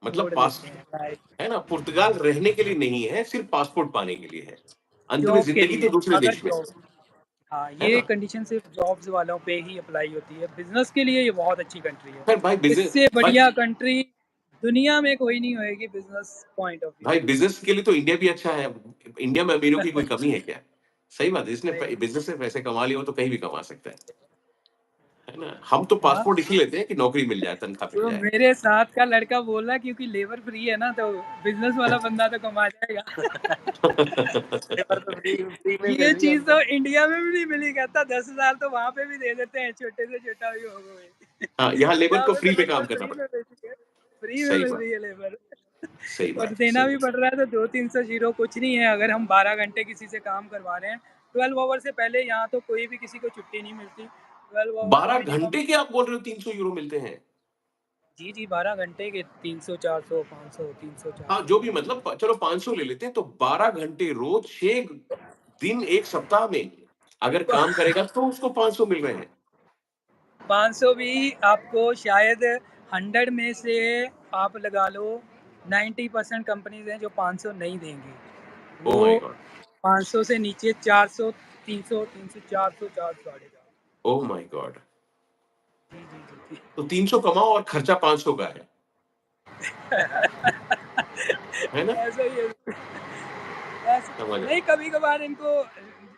मतलब छोड़ पास देते हैं राइट। है ना? पुर्तगाल रहने के लिए नहीं है, सिर्फ़ पासपोर्ट पाने के लिए है। अंत में जॉब के ज़िंदगी तो लिए दूसरे अगर देश में, जॉब, हाँ, है ये ना? कंडीशन सिर्फ़ जॉब्स वालों पे ही अप्लाई होती है। बिज़नेस के लिए ये बहुत अच्छी कंट्री है। खैर इससे भाई बढ़िया कंट्री दुनिया में कोई नहीं होएगी बिज़नेस पॉइंट ऑफ व्यू भाई बिज़नेस के लिए तो इंडिया भी अच्छा है। इंडिया में अमीरों की से। कोई कमी है क्या? सही बात है, जिसने प सही बिज़नेस से पैसे कमा लिए वो तो कहीं भी कमा सकता है ना? हम तो हाँ, पासपोर्ट इसलिए लेते हैं कि नौकरी मिल जाए, तनख्वाह मिल तो जाए। मेरे साथ का लड़का बोल रहा है क्योंकि लेबर फ्री है ना, तो बिज़नेस वाला बंदा तो कमा जाएगा। पेपर तो फ्री फ्री में ये मिलेगी चीज़ हमको। तो इंडिया में भी नहीं मिली, कहता 10,000 तो वहाँ पे भी दे देते हैं, छोटे से छोटा भी होगा वही। हाँ, यहाँ लेबर यहाँ को पे फ्री तो में काम लेबर करना फ्री में पड़ता मिलती है, फ्री है। में सही मिल बात, रही है लेबर। सही और बात है, देना सही भी बात। पड़ रहा है तो 200-300 यूरो कुछ नहीं है अगर हम 12 घंटे किसी से काम करवा रहे हैं। 12 आवर से पहले यहाँ तो कोई भी किसी को छुट्टी नहीं मिलती। 12 आवर 12 मिनिमम। घंटे के आप बोल रहे हो 300 यूरो मिलते हैं? जी, जी, 12 घंटे के 300, 400, 500, 300, हाँ, 400। जो भी मतलब चलो 500 ले लेते हैं तो 12 घंटे रोज़ 6 दिन 1 सप्ताह में अगर काम करेगा तो उसको 500 मिल रहे हैं। 500 भी आपको शायद 100 में से आप लगा लो 90% कंपनीज़ हैं जो 500 नहीं देंगी। ओह वो माय गॉड! 500 से नीचे 400, 300, 300, 400, 4 साढ़े 4। Oh my god! जी, जी, जी, जी। तो 300 कमाओ और खर्चा 500 का है ना? ऐसा ही है। ऐसे समझ रहा नहीं, हूँ। कभी-कभार इनको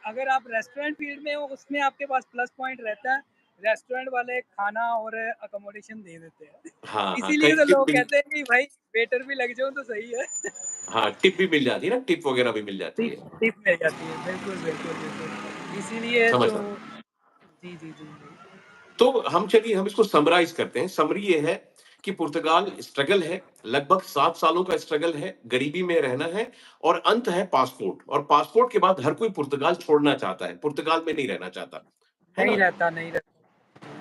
अगर आप रेस्टोरेंट फ़ील्ड में हो उसमें आपके पास प्लस पॉइंट रहता है, रेस्टोरेंट वाले खाना और अकोमोडेशन दे देते हैं। हाँ, हाँ, इसीलिए कहीं तो टिप लोग मिल कहते हैं कि भाई वेटर भी लग जाओ तो सही है। हाँ, टिप भी मिल जाती है ना, टिप वगैरह भी मिल जाती टिप है। टिप मिल जाती है। बिल्कुल, बिल्कुल, बिल्कुल। इसीलिए समझ तो रहा हूँ। जी, जी, जी, जी। तो हम इसको समराइज़ करते हैं। समरी ये है कि पुर्तगाल स्ट्रगल है, लगभग 7 सालों का स्ट्रगल है, गरीबी में रहना है और अंत है पासपोर्ट और पासपोर्ट के बाद हर कोई पुर्तगाल छोड़ना चाहता है, पुर्तगाल में नहीं रहना चाहता। है नहीं ना? रहता, नहीं रहता।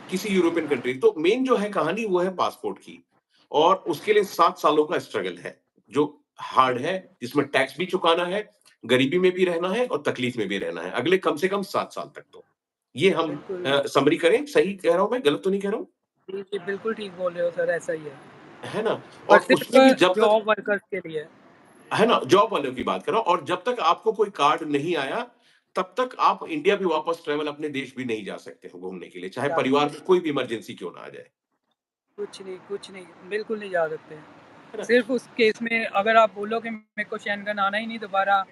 किसी यूरोपियन कंट्री तो मेन जो है कहानी वो है पासपोर्ट की और उसके लिए 7 सालों का स्ट्रगल है, जो हार्ड है, जिसमें टैक्स भी चुकाना है, गरीबी में भी रहना है और तकलीफ में भी रहना है, अगले कम से कम 7 साल तक तो। ये हम बिल्कुल। समरी करें, सही कह रहा हूँ मैं, गलत तो नहीं कह रहा हूँ? जी, जी, बिल्कुल ठीक बोल रहे हो सर, ऐसा ही है। है ना? और और सिर्फ़ उसमें भी जब तक जॉब वर्कर्स के लिए। है ना, जॉब वालों की बात कर रहा हूँ और जब तक आपको कोई कार्ड नहीं आया, तब तक आप इंडिया भी वापस ट्रैवल अपने देश भी नहीं जा सकते हो घूमने के लिए, चाहे जा परिवार में कोई भी इमरजेंसी क्यों ना आ जाए। कुछ नहीं, बिल्कुल नहीं जा सकते। है ना? सिर्फ़ उस केस में अगर आप बोलो कि मेरे को शेंगन आना ही नहीं दोबारा,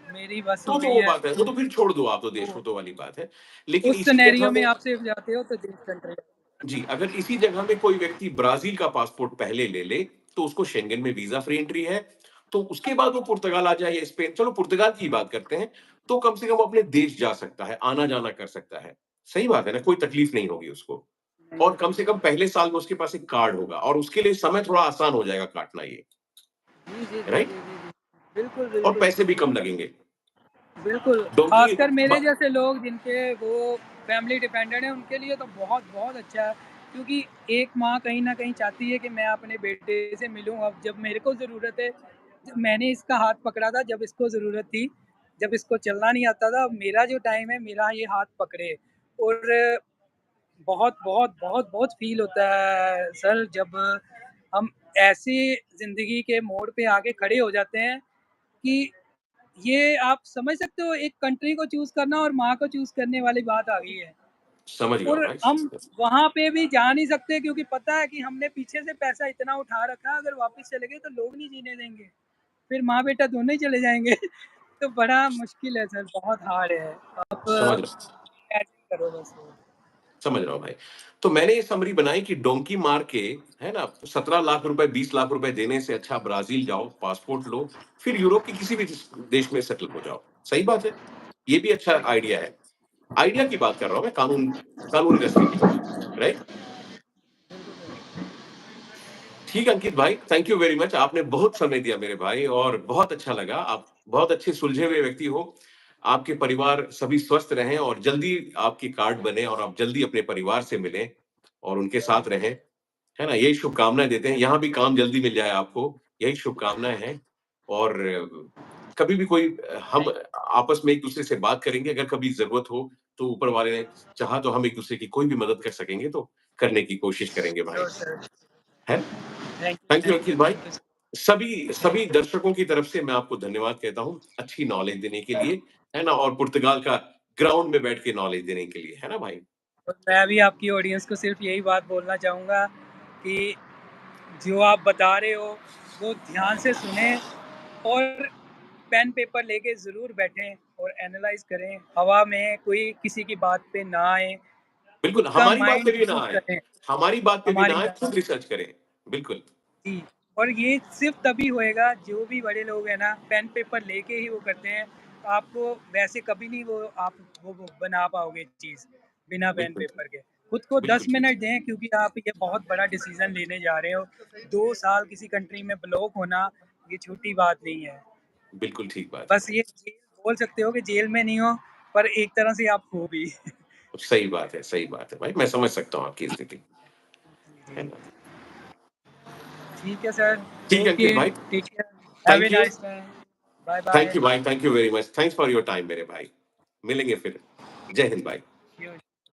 मेरी बस हो तो गई वो है, बात है, वो तो फिर छोड़ दो आप तो देश, वो तो तो वाली बात है। लेकिन उस इसी सिनेरियो जगह में में आप सेफ जाते हो तो जिस कंट्री। जी, अगर इसी जगह में कोई व्यक्ति ब्राज़ील का पासपोर्ट पहले ले ले, तो उसको शेंगन में वीज़ा फ्री एंट्री है। तो उसके बाद वो पुर्तगाल आ जाए या स्पेन, चलो पुर्तगाल की बात करते हैं, तो कम से कम अपने देश जा सकता है, आना-जाना कर सकता है। सही बात है ना? कोई तकलीफ नहीं होगी उसको। नहीं और कम से कम पहले साल में उसके पास एक कार्ड होगा और उसके लिए समय थोड़ा आसान हो जाएगा काटना ये, जी, जी, जी, राइट? जी, जी, जी। बिल्कुल, और बिल्कुल। पैसे भी कम लगेंगे। बिल्कुल, डोंकी ख़ासकर मेरे ब जैसे लोग जिनके वो फैमिली डिपेंडेंट है उनके लिए तो बहुत बहुत अच्छा है। क्योंकि एक माँ कहीं न कहीं चाहती है कि मैं अपने बेटे से मिलूँ अब जब मेरे को ज़रूरत है। जब मैंने इसका हाथ पकड़ा था जब इसको ज़रूरत थी, जब इसको चलना नहीं आता था, अब मेरा जो टाइम है मेरा ये हाथ पकड़े। और बहुत, बहुत, बहुत, बहुत फ़ील होता है सर जब हम ऐसी ज़िंदगी के मोड़ पे आके खड़े हो जाते हैं कि ये आप समझ सकते हो, एक कंट्री को चूज़ करना और माँ को चूज़ करने वाली बात आ गई है। समझ गया हूँ और भाई। हम वहाँ पे भी जा नहीं सकते क्योंकि पता है कि हमने पीछे से पैसा इतना उठा रखा है, अगर वापस चले गए तो लोग नहीं जीने देंगे। फिर माँ-बेटा दोनों ही चले जाएँगे। तो बड़ा मुश्किल है सर, बहुत हार्ड है। आप समझ रहा हूँ। इमेजिन करो बस वो। समझ रहा हूँ भाई। तो मैंने ये समरी बनाई कि डोंकी मार के, है ना, 17 लाख रुपए, 20 लाख रुपए देने से अच्छा ब्राज़ील जाओ, पासपोर्ट लो, फिर यूरोप के किसी भी देश में सेटल हो जाओ। सही बात है। ये भी अच्छा आइडिया है। आइडिया की बात कर रहा हूँ मैं, कानूनी रास्ते की, राइट? ठीक है अंकित भाई, थैंक यू वेरी मच। आपने बहुत समय दिया मेरे भाई और बहुत अच्छा लगा। आप बहुत अच्छे सुलझे हुए व्यक्ति हो। आपके परिवार सभी स्वस्थ रहें और जल्दी आपकी कार्ड बने और आप जल्दी अपने परिवार से मिलें और उनके साथ रहें, है ना? यही शुभकामनाएँ देते हैं। यहाँ भी काम जल्दी मिल जाए आपको, यही शुभकामनाएँ हैं। और कभी भी हम आपस में एक-दूसरे से बात करेंगे, अगर कभी ज़रूरत हो, तो ऊपर वाले ने चाहा तो हम एक-दूसरे की कोई भी मदद कर सकेंगे, तो करने की कोशिश करेंगे भाई। Sure sir. है? Thank you thank Ankit you, भाई। Thank you sir. सभी थैंक सभी दर्शकों की तरफ से मैं आपको धन्यवाद कहता हूँ, अच्छी नॉलेज देने के लिए, है ना? और पुर्तगाल का ग्राउंड में बैठ के नॉलेज देने के लिए, है ना भाई? और मैं भी आपकी ऑडियंस को सिर्फ़ यही बात बोलना चाहूँगा कि जो आप बता रहे हो, वो ध्यान से सुनें और पेन पेपर लेके ज़रूर बैठें और एनालाइज़ करें। हवा में कोई किसी की बात पे ना आए, बिल्कुल, खुद का हमारी बात पे माइंड भी ना यूज़ आए। करें, हमारी बात पे भी ना हमारी आए, बात खुद रिसर्च करें। बिल्कुल, जी। और ये सिर्फ़ तभी होएगा, जो भी बड़े लोग हैं ना, पेन पेपर लेके ही वो करते हैं। आपको वैसे कभी नहीं वो बना पाओगे चीज़, बिना पेन बिल्कुल, पेपर के। खुद को बिल्कुल 10 ठीक। मिनट दें क्योंकि आप ये बहुत बड़ा डिसीज़न लेने जा रहे हो। 2 साल किसी कंट्री में ब्लॉक होना, ये छोटी बात नहीं है। बिल्कुल ठीक बात है बस भाई। ये जेल बोल सकते हो कि जेल में नहीं हो, पर एक तरह से आप हो भी। सही बात है भाई, मैं समझ सकता हूँ आपकी स्थिति, जी, है जी। ना? ठीक है सर, ठीक है अंकित ओके, भाई, take care, have a thank you. Nice time, bye bye. Thank you भाई, thank you very much. Thanks for your time मेरे भाई। मिलेंगे फिर। जय हिंद भाई।